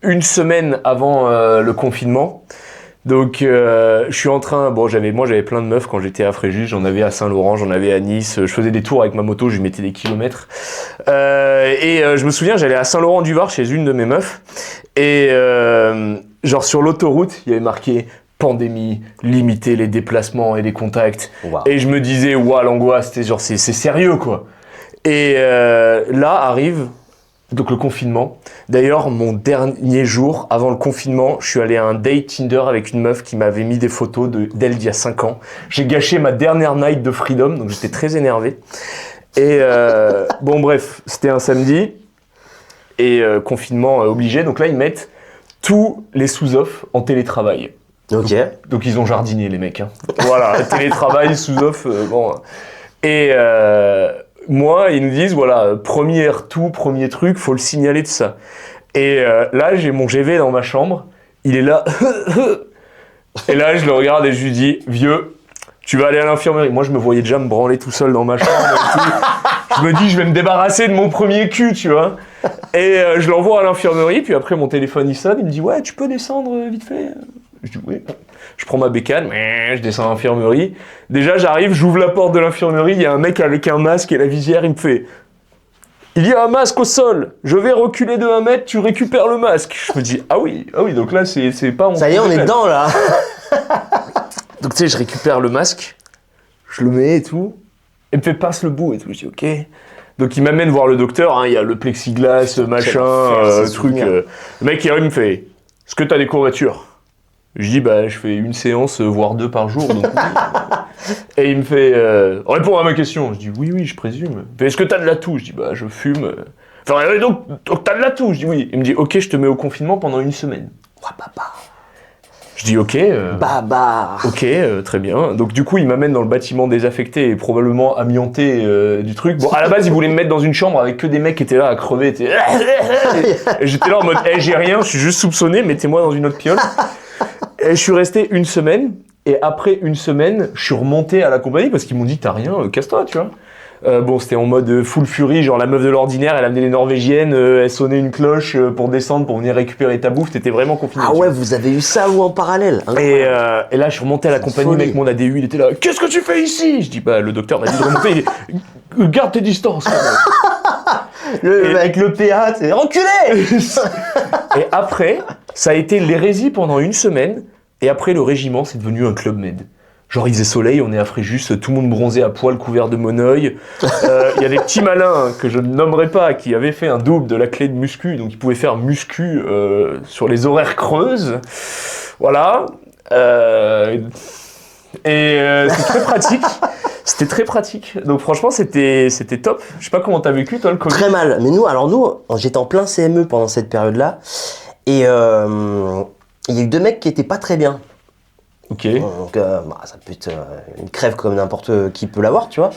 une semaine avant le confinement. Donc, je suis en train. Bon, j'avais plein de meufs quand j'étais à Fréjus. J'en avais à Saint-Laurent, j'en avais à Nice. Je faisais des tours avec ma moto, je lui mettais des kilomètres. Je me souviens, j'allais à Saint-Laurent-du-Var chez une de mes meufs. Et genre sur l'autoroute, il y avait marqué pandémie, limiter les déplacements et les contacts. Wow. Et je me disais, waouh, l'angoisse, c'est sérieux, quoi. Et là arrive. Donc le confinement. D'ailleurs, mon dernier jour, avant le confinement, je suis allé à un date Tinder avec une meuf qui m'avait mis des photos d'elle d'il y a 5 ans. J'ai gâché ma dernière night de freedom, donc j'étais très énervé. Et bon bref, c'était un samedi, et confinement obligé. Donc là, ils mettent tous les sous-off en télétravail. Ok. Donc ils ont jardiné, les mecs. Hein. Voilà, télétravail, sous-off, bon. Et... moi, ils nous disent, voilà, premier truc, faut le signaler de ça. Et là, j'ai mon GV dans ma chambre, il est là, et là, je le regarde et je lui dis, vieux, tu vas aller à l'infirmerie. Moi, je me voyais déjà me branler tout seul dans ma chambre et tout. Je me dis, je vais me débarrasser de mon premier cul, tu vois. Et je l'envoie à l'infirmerie, puis après, mon téléphone, il sonne, il me dit, ouais, tu peux descendre vite fait. Je dis, oui. Je prends ma bécane, je descends à l'infirmerie. Déjà, j'arrive, j'ouvre la porte de l'infirmerie, il y a un mec avec un masque et la visière, il me fait « Il y a un masque au sol, je vais reculer de 1 mètre, tu récupères le masque. » Je me dis « Ah oui, donc là, c'est pas... » Ça y est, on est dedans, là. Donc tu sais, je récupère le masque, je le mets et tout, il me fait « Passe le bout » et tout, je dis « Ok ». Donc il m'amène voir le docteur, hein, il y a le plexiglas, machin, truc. Le mec, il me fait « Est-ce que t'as des courbatures ?» Je dis, bah, je fais une séance, voire 2 par jour, donc oui. Et il me fait, réponds à ma question. Je dis, oui, je présume. Il fait, est-ce que t'as de la toux? Je dis, bah, je fume. Enfin, donc t'as de la toux? Je dis, oui. Il me dit, ok, je te mets au confinement pendant 1 semaine. Ouais, papa. Je dis, ok. Ok, très bien. Donc, du coup, il m'amène dans le bâtiment désaffecté et probablement amianté du truc. Bon, à la base, il voulait me mettre dans une chambre avec que des mecs qui étaient là à crever. Et j'étais là en mode, j'ai rien, je suis juste soupçonné, mettez-moi dans une autre piole. Et je suis resté 1 semaine, et après 1 semaine, je suis remonté à la compagnie parce qu'ils m'ont dit, t'as rien, casse-toi, tu vois. Bon, c'était en mode full fury, genre la meuf de l'ordinaire, elle amenait les Norvégiennes, elle sonnait une cloche pour descendre, pour venir récupérer ta bouffe, t'étais vraiment confiné. Ah ouais, vous avez eu ça ou en parallèle? Et là, je suis remonté à la compagnie, mec, mon ADU, il était là, qu'est-ce que tu fais ici? Je dis, bah, le docteur m'a dit de remonter, garde tes distances, quand même. Avec le PA, t'es reculé. Et après, ça a été l'hérésie pendant 1 semaine, et après le régiment, c'est devenu un club med. Genre il faisait soleil, on est à Fréjus, tout le monde bronzé à poil, couvert de monoeil. Il y a des petits malins que je ne nommerai pas, qui avaient fait un double de la clé de muscu, donc ils pouvaient faire muscu sur les horaires creuses. Voilà. C'était très pratique. C'était très pratique. Donc franchement, c'était top. Je sais pas comment t'as vécu toi le Covid. Très mal. Mais nous, j'étais en plein CME pendant cette période-là. Et il y a eu 2 mecs qui étaient pas très bien. Ok. Donc ça peut être une crève comme n'importe qui peut l'avoir, tu vois.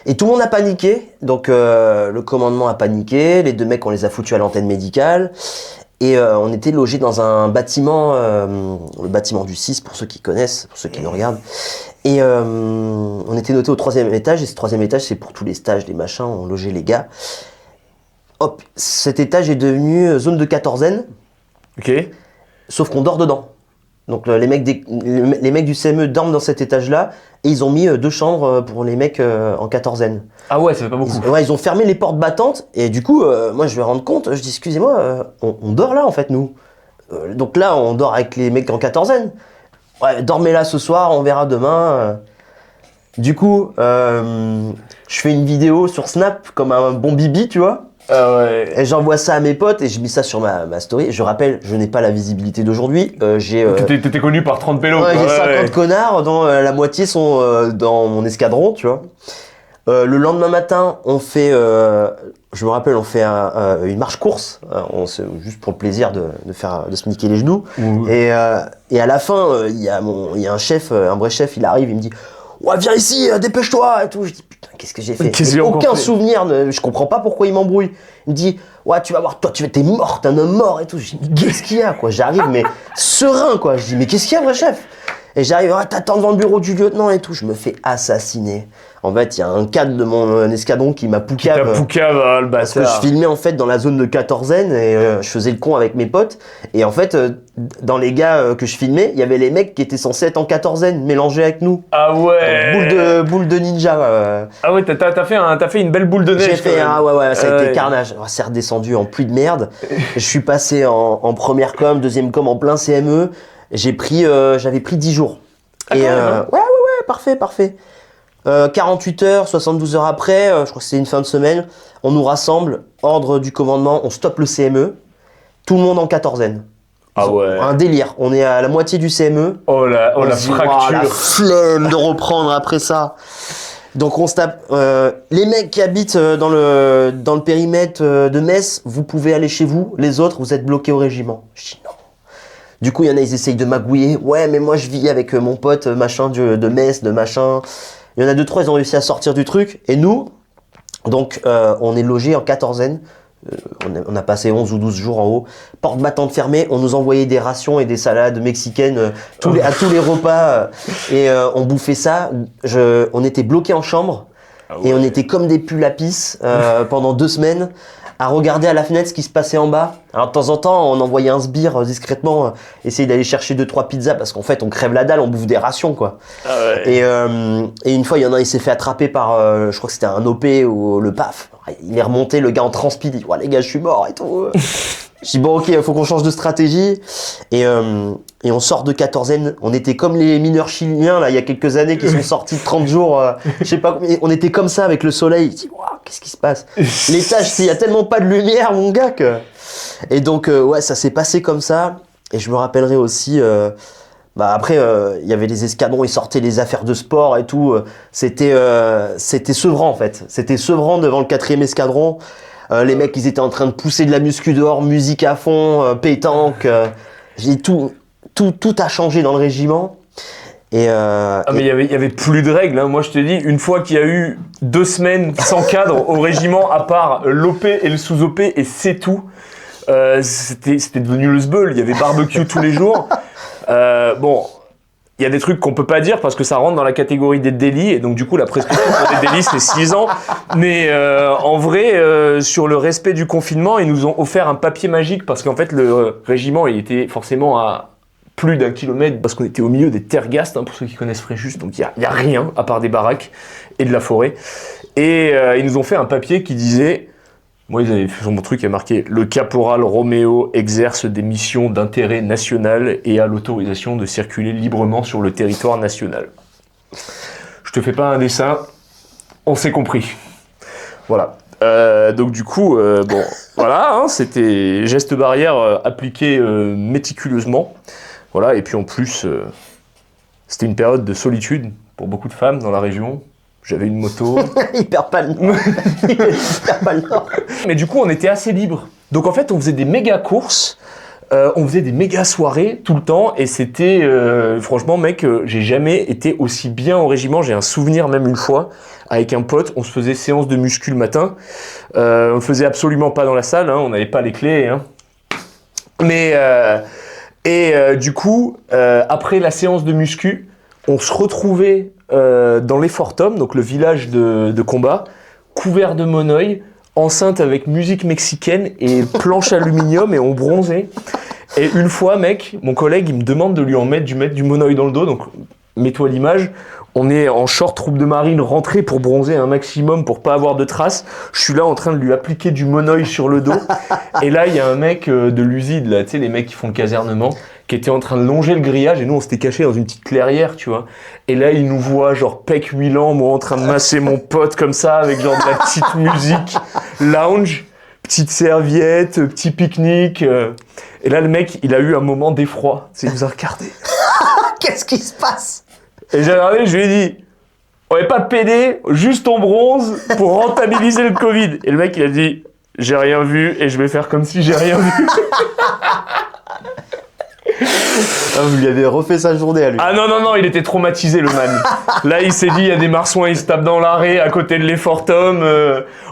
Et tout le monde a paniqué. Donc le commandement a paniqué. Les 2 mecs, on les a foutus à l'antenne médicale. Et on était logés dans un bâtiment, le bâtiment du 6 pour ceux qui connaissent, pour ceux qui nous regardent. Et on était noté au 3e étage. Et ce 3e étage, c'est pour tous les stages, les machins, on logeait les gars. Hop, cet étage est devenu zone de quatorzaine. Ok. Sauf qu'on dort dedans. Donc les mecs du CME dorment dans cet étage-là et ils ont mis 2 chambres pour les mecs en quatorzaine. Ah ouais, ça fait pas beaucoup. Ils ont fermé les portes battantes et du coup, moi je vais rendre compte, je dis excusez-moi, on dort là en fait nous. Donc là on dort avec les mecs en quatorzaine. Ouais, dormez là ce soir, on verra demain. Du coup, je fais une vidéo sur Snap comme un bon bibi, tu vois. Ah ouais. Et j'envoie ça à mes potes et je mets ça sur ma story. Je rappelle, je n'ai pas la visibilité d'aujourd'hui. T'étais connu par 30 pélos. Ouais, j'ai 50 connards, dont la moitié sont dans mon escadron, tu vois. Le lendemain matin, on fait, je me rappelle, on fait une marche course, juste pour le plaisir de se niquer les genoux. Mmh. Et à la fin, il y a un chef, un vrai chef, il arrive, il me dit ouais, viens ici, dépêche-toi et tout. Je dis putain, qu'est-ce que j'ai fait? Aucun souvenir, je comprends pas pourquoi il m'embrouille. Il me dit ouais, tu vas voir, toi, t'es mort, t'es un homme mort et tout. Je dis mais qu'est-ce qu'il y a quoi? J'arrive mais serein quoi. Je dis mais qu'est-ce qu'il y a, vrai chef? Et j'arrive, t'attends devant le bureau du lieutenant et tout. Je me fais assassiner. En fait, il y a un cadre de mon escadron qui m'a poucave. Le parce que je filmais en fait dans la zone de quatorzaine et je faisais le con avec mes potes. Et en fait, dans les gars que je filmais, il y avait les mecs qui étaient censés être en quatorzaine, mélangés avec nous. Ah ouais. Boule de ninja. Ah ouais, t'as fait une belle boule de neige. J'ai fait ça a été carnage. C'est redescendu en pluie de merde. Je suis passé en première com, deuxième com en plein CME. J'avais pris 10 jours. Ah, et parfait. 48 heures, 72 heures après, je crois que c'est une fin de semaine, on nous rassemble, ordre du commandement, on stoppe le CME, tout le monde en quatorzaine. Ah ouais. Un délire, on est à la moitié du CME. Oh la fracture. La flemme de reprendre après ça. Donc on se tape. Les mecs qui habitent dans le périmètre de Metz, vous pouvez aller chez vous, les autres, vous êtes bloqués au régiment. Je dis non. Du coup, il y en a, ils essayent de magouiller. Ouais, mais moi, je vis avec mon pote, machin, de Metz, de machin. Il y en a 2-3, ils ont réussi à sortir du truc. Et nous, donc, on est logés en quatorzaine. On a passé 11 ou 12 jours en haut. Porte battante fermée. On nous envoyait des rations et des salades mexicaines à tous les repas. Et on bouffait ça. On était bloqués en chambre. Ah ouais. Et on était comme des pulls à pisse pendant 2 semaines. À regarder à la fenêtre ce qui se passait en bas. Alors de temps en temps, on envoyait un sbire discrètement, essayer d'aller chercher 2-3 pizzas parce qu'en fait, on crève la dalle, on bouffe des rations quoi. Ah ouais. Et une fois, il y en a un, il s'est fait attraper par, je crois que c'était un OP ou le PAF. Il est remonté, le gars en transpi, il dit ouais les gars, je suis mort et tout. Je dis bon ok, il faut qu'on change de stratégie. Et on sort de quatorzaine. On était comme les mineurs chiliens là, il y a quelques années qui sont sortis de 30 jours. Je sais pas, on était comme ça avec le soleil. Je dis waouh, qu'est-ce qui se passe? L'étage, il y a tellement pas de lumière mon gars que. Et donc ouais, ça s'est passé comme ça. Et je me rappellerai aussi. Après, il y avait les escadrons, ils sortaient les affaires de sport et tout. C'était sevrant en fait. C'était sevrant devant le 4e escadron. Les mecs, ils étaient en train de pousser de la muscu dehors, musique à fond, pétanque. Tout a changé dans le régiment. Mais il y avait plus de règles. Hein. Moi, je te dis, une fois qu'il y a eu 2 semaines sans cadre au régiment, à part l'OP et le sous-OP, et c'est tout. C'était devenu le sbeul. Il y avait barbecue tous les jours. Il y a des trucs qu'on peut pas dire parce que ça rentre dans la catégorie des délits et donc du coup la prescription pour des délits c'est 6 ans. Mais en vrai, sur le respect du confinement, ils nous ont offert un papier magique parce qu'en fait le régiment il était forcément à plus d'1 kilomètre parce qu'on était au milieu des tergastes, pour ceux qui connaissent Fréjus, donc il y a rien à part des baraques et de la forêt. Et ils nous ont fait un papier qui disait... Moi, ils avaient fait sur mon truc, il y a marqué « Le caporal Roméo exerce des missions d'intérêt national et a l'autorisation de circuler librement sur le territoire national. » Je te fais pas un dessin, on s'est compris. Voilà. Donc du coup, voilà, c'était geste barrière appliqué méticuleusement. Voilà, et puis en plus, C'était une période de solitude pour beaucoup de femmes dans la région. J'avais une moto. Il perd pas le nord. Il perd pas le nord. Mais du coup, on était assez libres. Donc en fait, on faisait des méga courses, on faisait des méga soirées tout le temps, et c'était, franchement, mec, j'ai jamais été aussi bien au régiment. J'ai un souvenir même une fois, avec un pote, on se faisait séance de muscu le matin. On le faisait absolument pas dans la salle, hein, on n'avait pas les clés. Hein. Mais, du coup, après la séance de muscu, on se retrouvait dans l'Effortum, donc le village de combat, couvert de monoeil, enceinte avec musique mexicaine et planche aluminium, et on bronzait. Et une fois, mec, mon collègue, il me demande de lui mettre du monoeil dans le dos, donc mets-toi l'image. On est en short troupe de marine rentré pour bronzer un maximum pour pas avoir de traces. Je suis là en train de lui appliquer du monoeil sur le dos. Et là, il y a un mec de l'usine, là, tu sais, les mecs qui font le casernement, qui était en train de longer le grillage, et nous on s'était cachés dans une petite clairière, tu vois. Et là il nous voit genre pec huilant, moi en train de masser mon pote comme ça, avec genre de la petite musique lounge, petite serviette, petit pique-nique. Et là le mec il a eu un moment d'effroi, il nous a regardé. Qu'est-ce qui se passe? Et j'ai regardé, je lui ai dit, on n'est pas pédé, juste on bronze pour rentabiliser le Covid. Et le mec il a dit, j'ai rien vu et je vais faire comme si j'ai rien vu. Ah, vous lui avez refait sa journée à lui. Ah non, il était traumatisé le man. Là il s'est dit, il y a des marsouins, ils se tapent dans l'arrêt à côté de l'Effortum.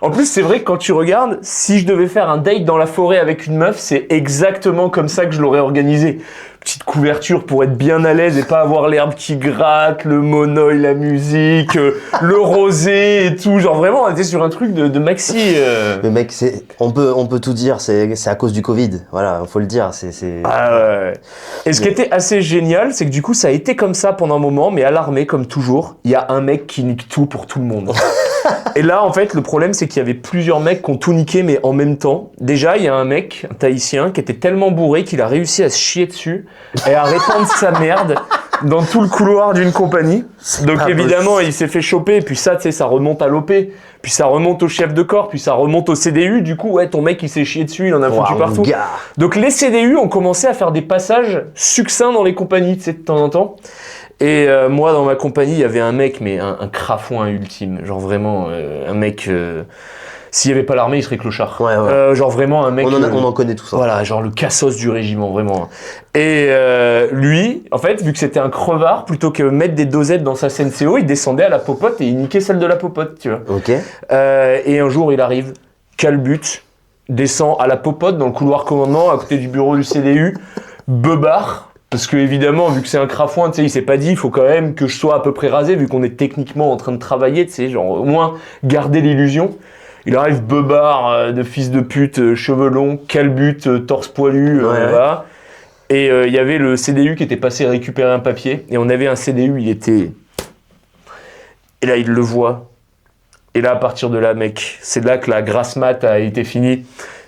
En plus c'est vrai que quand tu regardes, si je devais faire un date dans la forêt avec une meuf, c'est exactement comme ça que je l'aurais organisé. Petite couverture pour être bien à l'aise et pas avoir l'herbe qui gratte, le monoeil, la musique, le rosé et tout. Genre vraiment, on était sur un truc de maxi. Mais mec, on peut tout dire, c'est à cause du Covid. Voilà, faut le dire. Ah ouais. Et ce qui était assez génial, c'est que du coup, ça a été comme ça pendant un moment, mais à l'armée, comme toujours, il y a un mec qui nique tout pour tout le monde. Et là, en fait, le problème, c'est qu'il y avait plusieurs mecs qui ont tout niqué, mais en même temps. Déjà, il y a un mec, un Tahitien, qui était tellement bourré qu'il a réussi à se chier dessus et à répandre sa merde dans tout le couloir d'une compagnie. Donc évidemment, il s'est fait choper, puis ça, tu sais, ça remonte à l'OP, puis ça remonte au chef de corps, puis ça remonte au CDU. Du coup, ouais, ton mec, il s'est chié dessus, il en a foutu partout. Donc les CDU ont commencé à faire des passages succincts dans les compagnies, tu sais, de temps en temps. Et moi, dans ma compagnie, il y avait un mec, mais un crafouin ultime. Genre vraiment, un mec... s'il n'y avait pas l'armée, il serait clochard. Ouais. Genre vraiment un mec... On en connaît tous. Voilà, genre le cassos du régiment, vraiment. Et lui, en fait, vu que c'était un crevard, plutôt que mettre des dosettes dans sa CNCO, il descendait à la popote et il niquait celle de la popote, tu vois. Ok. Et un jour, il arrive, calbute, descend à la popote dans le couloir commandement, à côté du bureau du CDU, beubard. Parce que évidemment, vu que c'est un crafouin, tu sais, il s'est pas dit, il faut quand même que je sois à peu près rasé, vu qu'on est techniquement en train de travailler, tu sais, genre au moins garder l'illusion. Il arrive beubard, de fils de pute, cheveux longs, calbute, torse poilu, voilà. Et il y avait le CDU qui était passé récupérer un papier, et on avait un CDU, il était... Et là, il le voit. Et là, à partir de là, mec, c'est là que la grasse mat a été finie.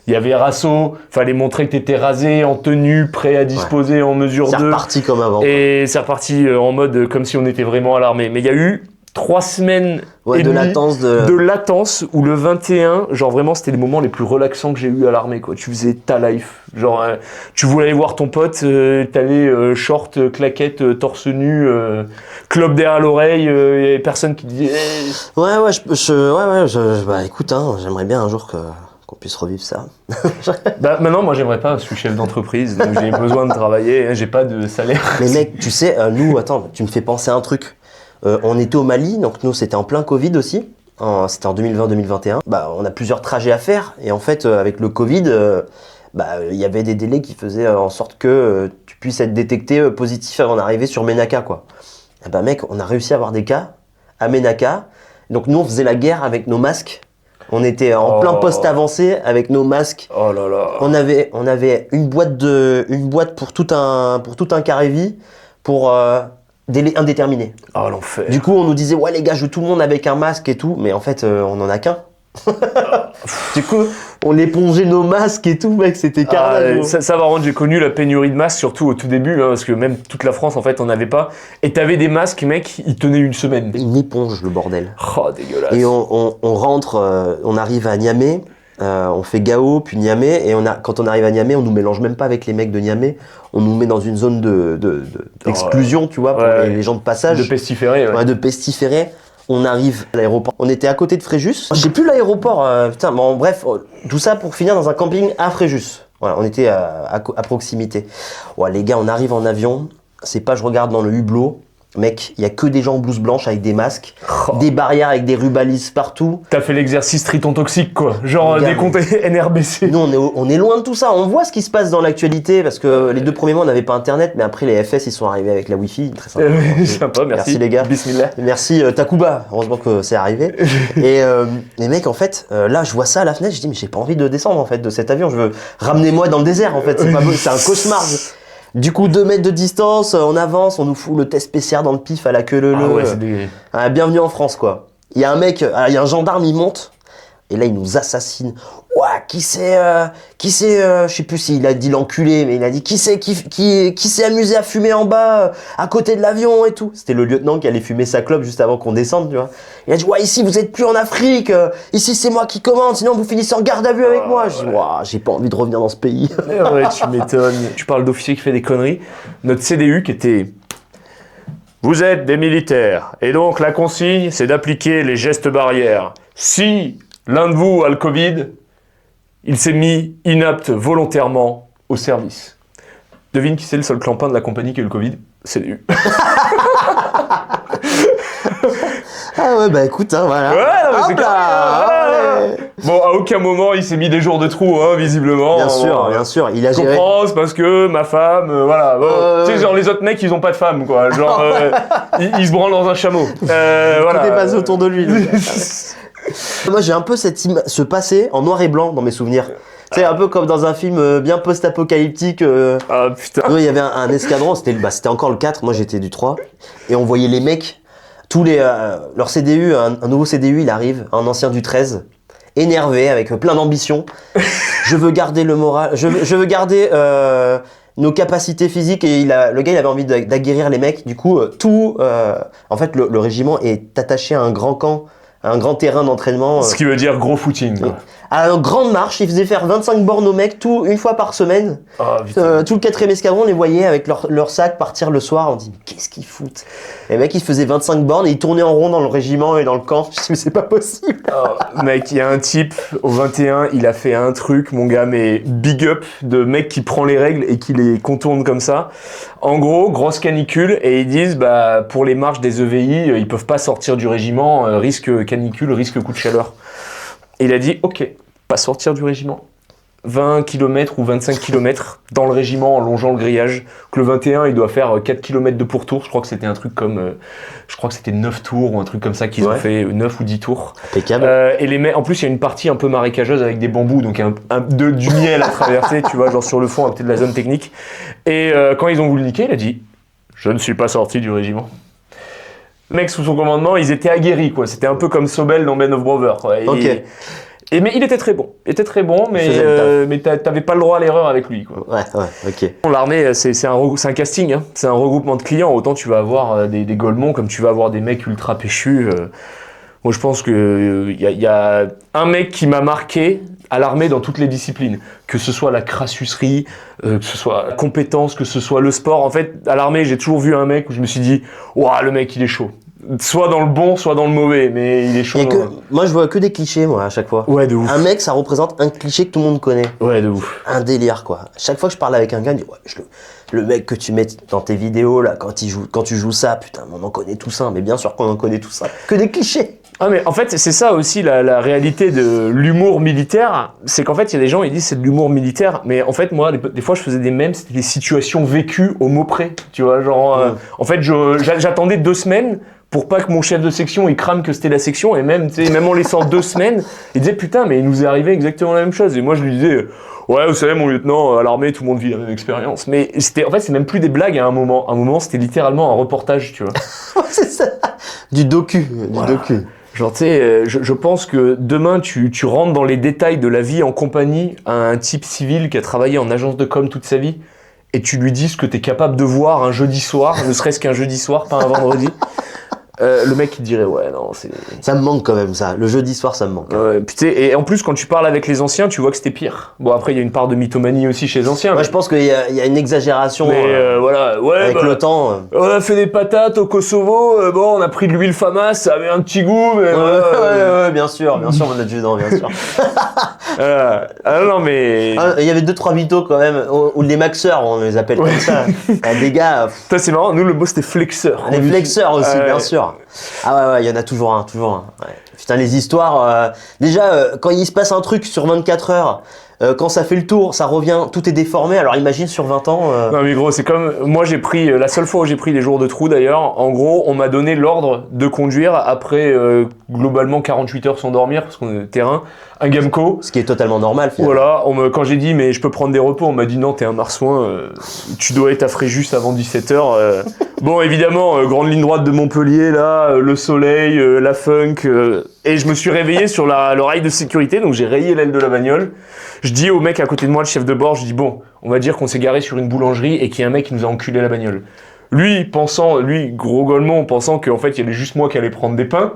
Il y avait Rasso, fallait montrer que t'étais rasé, en tenue, prêt à disposer en mesure 2. C'est reparti comme avant. Et c'est reparti en mode comme si on était vraiment à l'armée. Mais il y a eu 3 semaines et de demie latence où le 21, genre vraiment c'était les moments les plus relaxants que j'ai eu à l'armée, quoi. Tu faisais ta life. Genre tu voulais aller voir ton pote, t'allais short, claquette, torse nu, clope derrière l'oreille, il y avait personne qui disait Ouais, bah écoute, hein, j'aimerais bien un jour qu'on puisse revivre ça. Bah maintenant, moi j'aimerais pas, je suis chef d'entreprise, donc j'ai besoin de travailler, j'ai pas de salaire. Mais mec, tu sais, nous, attends, tu me fais penser à un truc. On était au Mali, donc nous c'était en plein Covid aussi. C'était en 2020-2021. Bah, on a plusieurs trajets à faire, et en fait, avec le Covid, il y avait des délais qui faisaient en sorte que tu puisses être détecté positif avant d'arriver sur Ménaka, quoi. Et bah mec, on a réussi à avoir des cas à Ménaka. Donc nous, on faisait la guerre avec nos masques. On était en plein poste avancé avec nos masques. Oh là là. On avait une boîte pour tout un carré vie pour délai indéterminé. Oh l'enfer. Du coup, on nous disait ouais les gars, je veux tout le monde avec un masque et tout, mais en fait, on en a qu'un. Du coup, on épongeait nos masques et tout, mec, c'était carnage. Ça va rendre, j'ai connu la pénurie de masques, surtout au tout début, hein, parce que même toute la France, en fait, on avait pas. Et t'avais des masques, mec, ils tenaient une semaine. Une éponge, le bordel. Oh, dégueulasse. Et on rentre, on arrive à Niamey, on fait Gao, puis Niamey, et quand on arrive à Niamey, on nous mélange même pas avec les mecs de Niamey, on nous met dans une zone d'exclusion, tu vois, pour les gens de passage. De pestiférés, ouais. Ouais, de pestiférés. On arrive à l'aéroport. On était à côté de Fréjus. Je sais plus l'aéroport, putain, bon, bref, tout ça pour finir dans un camping à Fréjus. Voilà, on était à proximité. Ouais, les gars, on arrive en avion, c'est pas je regarde dans le hublot. Mec, il y a que des gens en blouse blanche avec des masques, des barrières avec des rubalises partout. T'as fait l'exercice triton toxique, quoi. Genre décompté NRBC. Nous, on est loin de tout ça. On voit ce qui se passe dans l'actualité parce que les 2 premiers mois, on n'avait pas internet, mais après, les FS, ils sont arrivés avec la Wi-Fi. Très sympa. Sympa, merci les gars. Bismillah. Merci Takuba. Heureusement que c'est arrivé. Et les mecs, en fait, là, je vois ça à la fenêtre. Je dis, mais j'ai pas envie de descendre en fait de cet avion. Je veux ramenez-moi dans le désert. En fait, c'est pas beau, c'est un cauchemar. Du coup, 2 mètres de distance, on avance, on nous fout le test PCR dans le pif à la queue leu. Ah ouais, c'est des... Bienvenue en France, quoi. Il y a un mec, il y a un gendarme, il monte, et là, il nous assassine. Ouais, qui c'est, je sais plus s'il a dit l'enculé, mais il a dit qui s'est amusé à fumer en bas, à côté de l'avion et tout. C'était le lieutenant qui allait fumer sa clope juste avant qu'on descende, tu vois. Il a dit, ouais, ici, vous êtes plus en Afrique, ici, c'est moi qui commande, sinon vous finissez en garde à vue avec moi. Je dis, ouais, j'ai pas envie de revenir dans ce pays. Ouais, tu m'étonnes. Tu parles d'officier qui fait des conneries. Notre CDU qui était... Vous êtes des militaires, et donc la consigne, c'est d'appliquer les gestes barrières. Si l'un de vous a le Covid, il s'est mis inapte volontairement au service. Devine qui c'est le seul clampin de la compagnie qui a eu le Covid? CDU. Ah ouais, bah écoute, hein, voilà. Ouais, non, mais c'est hop là, ouais. Bon, à aucun moment il s'est mis des jours de trou, hein, visiblement. Bien sûr, il a géré. Je comprends, c'est parce que ma femme, voilà. Bon, tu sais, genre les autres mecs, ils ont pas de femme, quoi. Genre, ils se branlent dans un chameau. Voilà. Tout est basé autour de lui. Moi, j'ai un peu ce passé en noir et blanc dans mes souvenirs. Tu sais, un peu comme dans un film bien post-apocalyptique. Ah putain. Il y avait un escadron, c'était encore le 4, moi j'étais du 3. Et on voyait les mecs, leur CDU, un nouveau CDU, il arrive, un ancien du 13, énervé, avec plein d'ambition. Je veux garder le moral, je veux garder nos capacités physiques. Et le gars, il avait envie d'aguerrir les mecs. Du coup, en fait, le régiment est attaché à un grand camp, un grand terrain d'entraînement. Ce qui veut dire gros footing. À une grande marche, ils faisaient faire 25 bornes aux mecs, une fois par semaine. Oh, tout le 4e escadron, on les voyait avec leur sac partir le soir. On dit, mais qu'est-ce qu'ils foutent? Les mecs, ils faisaient 25 bornes et ils tournaient en rond dans le régiment et dans le camp. Je dis, mais c'est pas possible. Oh, mec, il y a un type, au 21, il a fait un truc, mon gars, mais big up, de mec qui prend les règles et qui les contourne comme ça. En gros, grosse canicule, et ils disent, bah, pour les marches des EVI, ils peuvent pas sortir du régiment, risque canicule, risque coup de chaleur. Et il a dit, ok, pas sortir du régiment. 20 km ou 25 km dans le régiment en longeant le grillage. Que le 21, il doit faire 4 km de pourtour. Je crois que c'était un truc comme... je crois que c'était 9 tours ou un truc comme ça qu'ils ont fait, 9 ou 10 tours. Impeccable. Et les mecs, en plus, il y a une partie un peu marécageuse avec des bambous, donc du miel à traverser, tu vois, genre sur le fond, à côté de la zone technique. Et quand ils ont voulu le niquer, il a dit « Je ne suis pas sorti du régiment ». Mecs sous son commandement, ils étaient aguerris, quoi. C'était un peu comme Sobel dans Band of Brothers, quoi. Mais il était très bon. Mais t'avais pas le droit à l'erreur avec lui, quoi. Ouais, ok. L'armée, c'est un casting, hein. C'est un regroupement de clients. Autant tu vas avoir des golemons comme tu vas avoir des mecs ultra péchus. Moi, je pense que y a un mec qui m'a marqué à l'armée dans toutes les disciplines. Que ce soit la crassusserie, que ce soit la compétence, que ce soit le sport. En fait, à l'armée, j'ai toujours vu un mec où je me suis dit « Ouah, le mec, il est chaud ». Soit dans le bon, soit dans le mauvais, mais il est chaud. Moi, je vois que des clichés, moi, à chaque fois. Ouais, de ouf. Un mec, ça représente un cliché que tout le monde connaît. Ouais, de ouf. Un délire, quoi. Chaque fois que je parle avec un gars, il me dit, ouais, le mec que tu mets dans tes vidéos, là, quand tu joues ça, putain, on en connaît tout ça. Mais bien sûr qu'on en connaît tout ça. Que des clichés. Ah, mais en fait, c'est ça aussi la réalité de l'humour militaire. C'est qu'en fait, il y a des gens, ils disent c'est de l'humour militaire. Mais en fait, moi, des fois, je faisais des mèmes, c'était des situations vécues au mot près. Tu vois, genre, en fait, j'attendais 2 semaines pour pas que mon chef de section il crame que c'était la section, et même en laissant 2 semaines, il disait putain mais il nous est arrivé exactement la même chose, et moi je lui disais ouais vous savez mon lieutenant, à l'armée tout le monde vit la même expérience, mais en fait c'est même plus des blagues à un moment c'était littéralement un reportage, tu vois. C'est ça, du docu. Genre tu sais, je pense que demain tu rentres dans les détails de la vie en compagnie à un type civil qui a travaillé en agence de com toute sa vie, et tu lui dis ce que t'es capable de voir un jeudi soir, ne serait-ce qu'un jeudi soir, pas un vendredi. Le mec qui dirait ouais non c'est... Ça me manque quand même ça, le jeudi soir ça me manque. Et en plus quand tu parles avec les anciens tu vois que c'était pire. Bon après il y a une part de mythomanie aussi chez les anciens. Moi je pense qu'il y a une exagération voilà, ouais, avec le temps. On a fait des patates au Kosovo, bon on a pris de l'huile Famas, ça avait un petit goût mais ouais, bien sûr mon adjudant, bien sûr. Non mais... Il y avait 2-3 mythos quand même, ou les maxeurs on les appelle comme ça. Des gars... Ça c'est marrant, nous le mot c'était flexeur. Les flexeurs aussi, bien sûr. Ah ouais, il y en a toujours un. Ouais. Putain, les histoires... déjà, quand il se passe un truc sur 24 heures, quand ça fait le tour, ça revient, tout est déformé, alors imagine sur 20 ans... Non mais gros, c'est comme... Moi j'ai pris... La seule fois où j'ai pris les jours de trou d'ailleurs, en gros, on m'a donné l'ordre de conduire après globalement 48 heures sans dormir, parce qu'on est terrain, un Gamco. Ce qui est totalement normal finalement. Voilà, quand j'ai dit mais je peux prendre des repos, on m'a dit non, t'es un marsouin, tu dois être à Fréjus avant 17h. Bon évidemment, grande ligne droite de Montpellier, là, le soleil, la funk, et je me suis réveillé sur le rail de sécurité, donc j'ai rayé l'aile de la bagnole. Je dis au mec à côté de moi, le chef de bord, je dis bon, on va dire qu'on s'est garé sur une boulangerie et qu'il y a un mec qui nous a enculé la bagnole. Lui, gros golemon, pensant qu'en fait il y avait juste moi qui allait prendre des pains,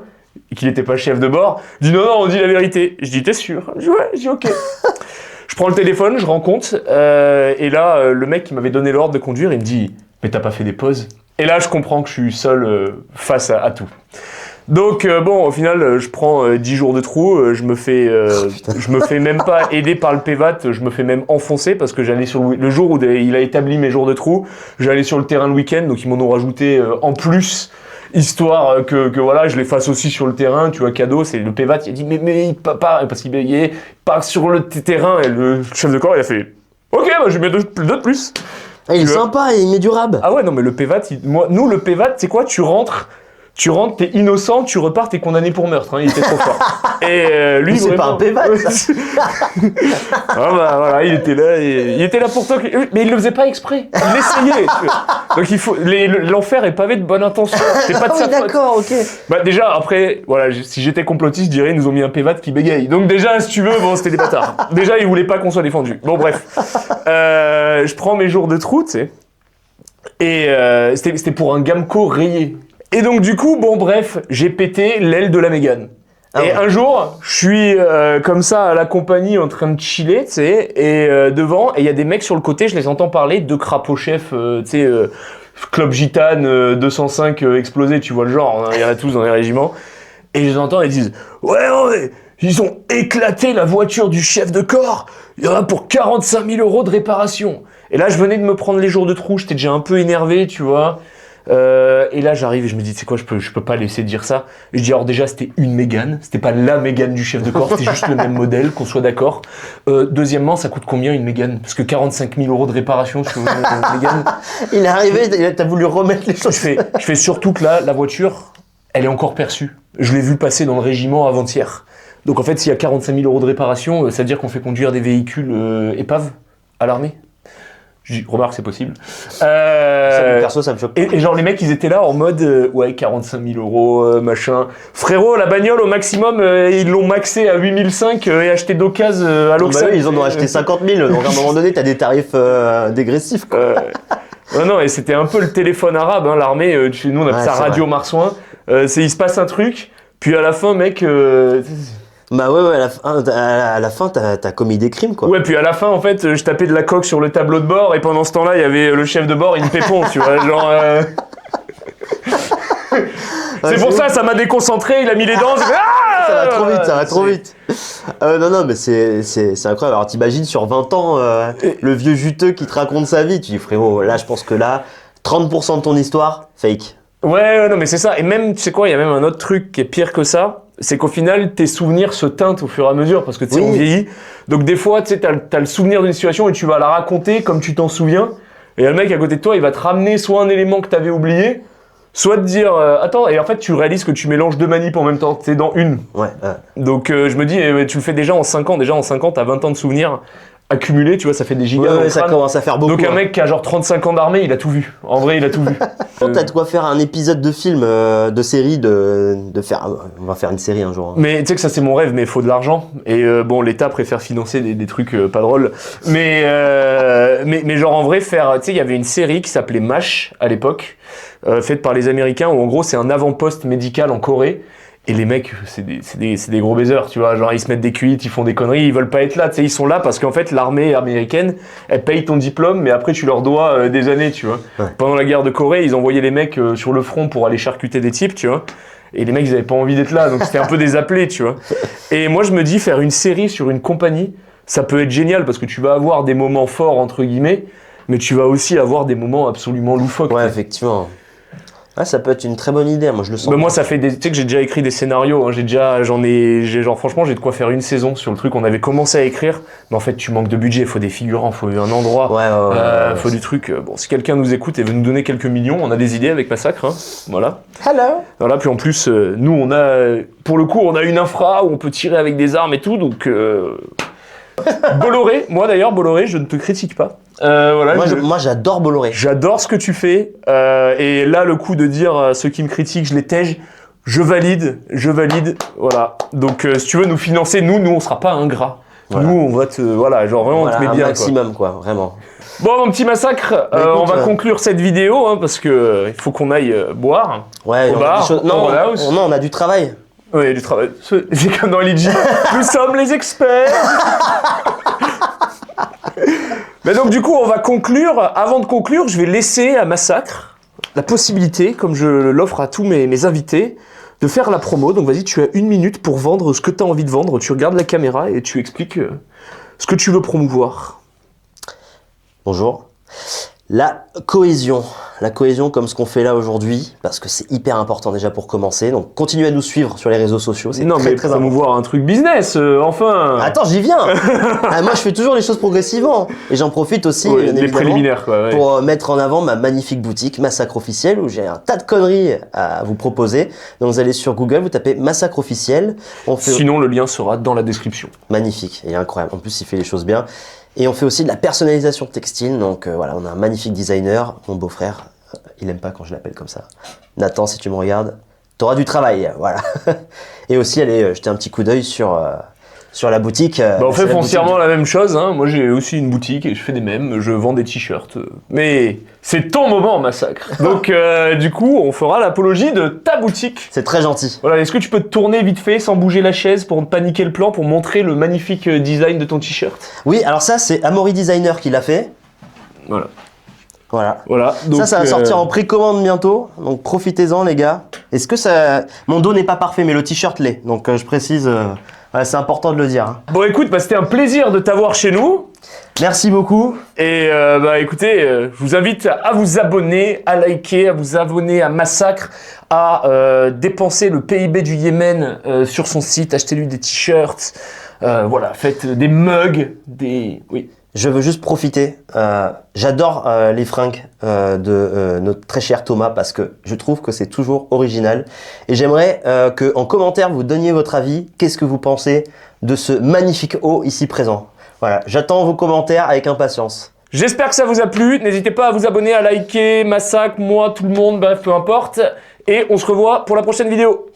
et qu'il n'était pas chef de bord, dit non, on dit la vérité. Je dis t'es sûr? Je dis ouais, je dis ok. Je prends le téléphone, je rends compte, et là, le mec qui m'avait donné l'ordre de conduire, il me dit mais t'as pas fait des pauses? Et là, je comprends que je suis seul face à tout. Donc bon, au final, je prends 10 jours de trou, je me fais même pas aider par le PVAT, je me fais même enfoncer parce que j'allais sur le jour où il a établi mes jours de trou, j'allais sur le terrain le week-end, donc ils m'en ont rajouté en plus, histoire que voilà, je les fasse aussi sur le terrain, tu vois, cadeau, c'est le PVAT, il a dit mais il part, parce qu'il part sur le terrain, et le chef de corps, il a fait ok, bah je mets deux de plus. Ah, il est sympa, il met du rab. Ah ouais, non mais le PVAT, nous le PVAT, c'est quoi? Tu rentres, t'es innocent, tu repars, t'es condamné pour meurtre. Hein, il était trop fort. Et lui, c'est pas un PVAT, ça. Ah bah voilà, il était là pour toi, mais il le faisait pas exprès. Il essayait. Donc l'enfer est pavé de bonne intention. C'est pas de sa faute. D'accord, ok. Bah déjà après, voilà, si j'étais complotiste, je dirais ils nous ont mis un PVAT qui bégaye. Donc déjà, si tu veux, bon, c'était des bâtards. Déjà, ils voulaient pas qu'on soit défendu. Bon bref, je prends mes jours de trou, tu sais, et c'était pour un Gamco rayé. Et donc du coup, bon bref, j'ai pété l'aile de la Mégane. Et un jour, je suis comme ça à la compagnie en train de chiller, tu sais, et devant, et il y a des mecs sur le côté, je les entends parler, deux crapauds chefs, tu sais, Club Gitane 205 explosé, tu vois le genre, il y en a tous dans les régiments. Et je les entends, ils disent « Ouais, ils ont éclaté la voiture du chef de corps, il y en a pour 45 000 € de réparation. » Et là, je venais de me prendre les jours de trou, j'étais déjà un peu énervé, tu vois. Et là j'arrive et je me dis, tu sais quoi, je peux pas laisser dire ça. Et je dis, alors déjà c'était une Mégane, c'était pas la Mégane du chef de corps, c'était juste le même modèle, qu'on soit d'accord. Deuxièmement, ça coûte combien une Mégane? Parce que 45 000 € de réparation sur une Mégane. Il est arrivé, t'as voulu remettre les choses. Je fais surtout que là, la voiture, elle est encore perçue. Je l'ai vu passer dans le régiment avant-hier. Donc en fait, s'il y a 45 000 € de réparation, ça veut dire qu'on fait conduire des véhicules épaves à l'armée. Je dis, remarque, c'est possible. Perso, ça me choque. Et genre, les mecs, ils étaient là en mode, ouais, 45 000 €, machin. Frérot, la bagnole, au maximum, ils l'ont maxé à 8 500 et acheté d'occasion à l'Oxfam. Bah oui, ils en ont acheté 50 000, donc à un moment donné, t'as des tarifs dégressifs, quoi. Non, et c'était un peu le téléphone arabe, hein, l'armée, chez nous, on appelle ça Radio Marsouin. Il se passe un truc, puis à la fin, mec... Bah ouais, à la fin, t'as commis des crimes, quoi. Ouais, puis à la fin, en fait, je tapais de la coke sur le tableau de bord, et pendant ce temps-là, il y avait le chef de bord, une pépon, tu vois, genre... C'est pour ça m'a déconcentré, il a mis les dents, ça va trop vite. Non, mais c'est incroyable. Alors t'imagines sur 20 ans, le vieux juteux qui te raconte sa vie, tu dis frérot, là je pense que là, 30% de ton histoire, fake. Ouais, non, mais c'est ça. Et même, tu sais quoi, il y a même un autre truc qui est pire que ça, c'est qu'au final, tes souvenirs se teintent au fur et à mesure, parce que tu sais, on vieillit. Donc des fois, tu sais, t'as le souvenir d'une situation et tu vas la raconter comme tu t'en souviens. Et le mec à côté de toi, il va te ramener soit un élément que t'avais oublié, soit te dire, attends, et en fait, tu réalises que tu mélanges deux manips en même temps, t'es dans une. Ouais. Donc je me dis, tu le fais déjà en 5 ans, t'as 20 ans de souvenirs. accumulé, tu vois, ça fait des gigas. Ouais, ça commence à faire beaucoup. Donc un mec qui a genre 35 ans d'armée, il a tout vu. En vrai, il a tout vu. T'as de quoi faire un épisode de film, de série, de faire. On va faire une série un jour. Hein. Mais tu sais que ça c'est mon rêve, mais il faut de l'argent. Et bon, l'État préfère financer des trucs pas drôles. Mais genre en vrai, faire. Tu sais, il y avait une série qui s'appelait MASH à l'époque, faite par les Américains, où en gros c'est un avant-poste médical en Corée. Et les mecs, c'est des gros baisers, tu vois, genre ils se mettent des cuites, ils font des conneries, ils veulent pas être là, tu sais, ils sont là parce qu'en fait l'armée américaine, elle paye ton diplôme, mais après tu leur dois des années, tu vois. Ouais. Pendant la guerre de Corée, ils envoyaient les mecs sur le front pour aller charcuter des types, tu vois. Et les mecs, ils avaient pas envie d'être là, donc c'était un peu des appelés, tu vois. Et moi, je me dis, faire une série sur une compagnie, ça peut être génial parce que tu vas avoir des moments forts, entre guillemets, mais tu vas aussi avoir des moments absolument loufoques. Ouais, effectivement. Ah, ça peut être une très bonne idée, moi je le sens. Bah moi ça fait tu sais que j'ai déjà écrit des scénarios, hein. Genre franchement j'ai de quoi faire une saison sur le truc, on avait commencé à écrire, mais en fait tu manques de budget, faut des figurants, faut un endroit, faut du truc. Bon, si quelqu'un nous écoute et veut nous donner quelques millions, on a des idées avec Massacre, hein. Voilà. Hello. Voilà, puis en plus nous on a, pour le coup on a une infra où on peut tirer avec des armes et tout, donc Bolloré, moi d'ailleurs Bolloré, je ne te critique pas. Voilà, Moi j'adore Bolloré. J'adore ce que tu fais, et là le coup de dire ceux qui me critiquent, je les tège, je valide, voilà. Donc si tu veux nous financer, nous on sera pas ingrats. Voilà. Nous on va te, voilà, genre vraiment on te met bien. Un maximum quoi, vraiment. Bon mon petit Massacre, Écoute, on va conclure cette vidéo hein, parce que il faut qu'on aille boire. Ouais, au bar, non, au on a du travail. Oui, du travail. C'est comme dans LG. Nous sommes les experts. Mais donc du coup, on va conclure. Avant de conclure, je vais laisser à Massacre la possibilité, comme je l'offre à tous mes invités, de faire la promo. Donc vas-y, tu as 1 minute pour vendre ce que tu as envie de vendre. Tu regardes la caméra et tu expliques ce que tu veux promouvoir. Bonjour. La cohésion comme ce qu'on fait là aujourd'hui, parce que c'est hyper important déjà pour commencer. Donc continuez à nous suivre sur les réseaux sociaux, c'est très promouvoir un truc business, enfin. Attends, j'y viens. Moi je fais toujours les choses progressivement et j'en profite aussi les préliminaires quoi. Ouais. Pour mettre en avant ma magnifique boutique Massacre Officiel où j'ai un tas de conneries à vous proposer. Donc vous allez sur Google, vous tapez Massacre Officiel. Sinon le lien sera dans la description. Magnifique, il est incroyable. En plus il fait les choses bien. Et on fait aussi de la personnalisation textile, donc voilà, on a un magnifique designer, mon beau-frère, il aime pas quand je l'appelle comme ça. Nathan, si tu me regardes, t'auras du travail, voilà. Et aussi, allez jeter un petit coup d'œil sur la boutique. On fait foncièrement la même chose, hein. Moi j'ai aussi une boutique et je fais des mèmes, je vends des t-shirts. Mais c'est ton moment, Massacre. Donc du coup, on fera l'apologie de ta boutique. C'est très gentil. Voilà, est-ce que tu peux te tourner vite fait sans bouger la chaise pour ne pas niquer le plan, pour montrer le magnifique design de ton t-shirt? Oui, alors ça c'est Amaury Designer qui l'a fait. Voilà. Donc, ça va sortir en précommande bientôt, donc profitez-en les gars. Est-ce que ça... Mon dos n'est pas parfait, mais le t-shirt l'est, donc je précise... Voilà, c'est important de le dire. Hein. Bon écoute, c'était un plaisir de t'avoir chez nous. Merci beaucoup. Et écoutez, je vous invite à vous abonner, à liker, à vous abonner à Massacre, à dépenser le PIB du Yémen sur son site, achetez-lui des t-shirts, voilà, faites des mugs, Oui. Je veux juste profiter. J'adore les fringues de notre très cher Thomas parce que je trouve que c'est toujours original. Et j'aimerais que en commentaire vous donniez votre avis. Qu'est-ce que vous pensez de ce magnifique haut ici présent? Voilà, j'attends vos commentaires avec impatience. J'espère que ça vous a plu. N'hésitez pas à vous abonner, à liker, Massacre, moi, tout le monde, bref, peu importe. Et on se revoit pour la prochaine vidéo.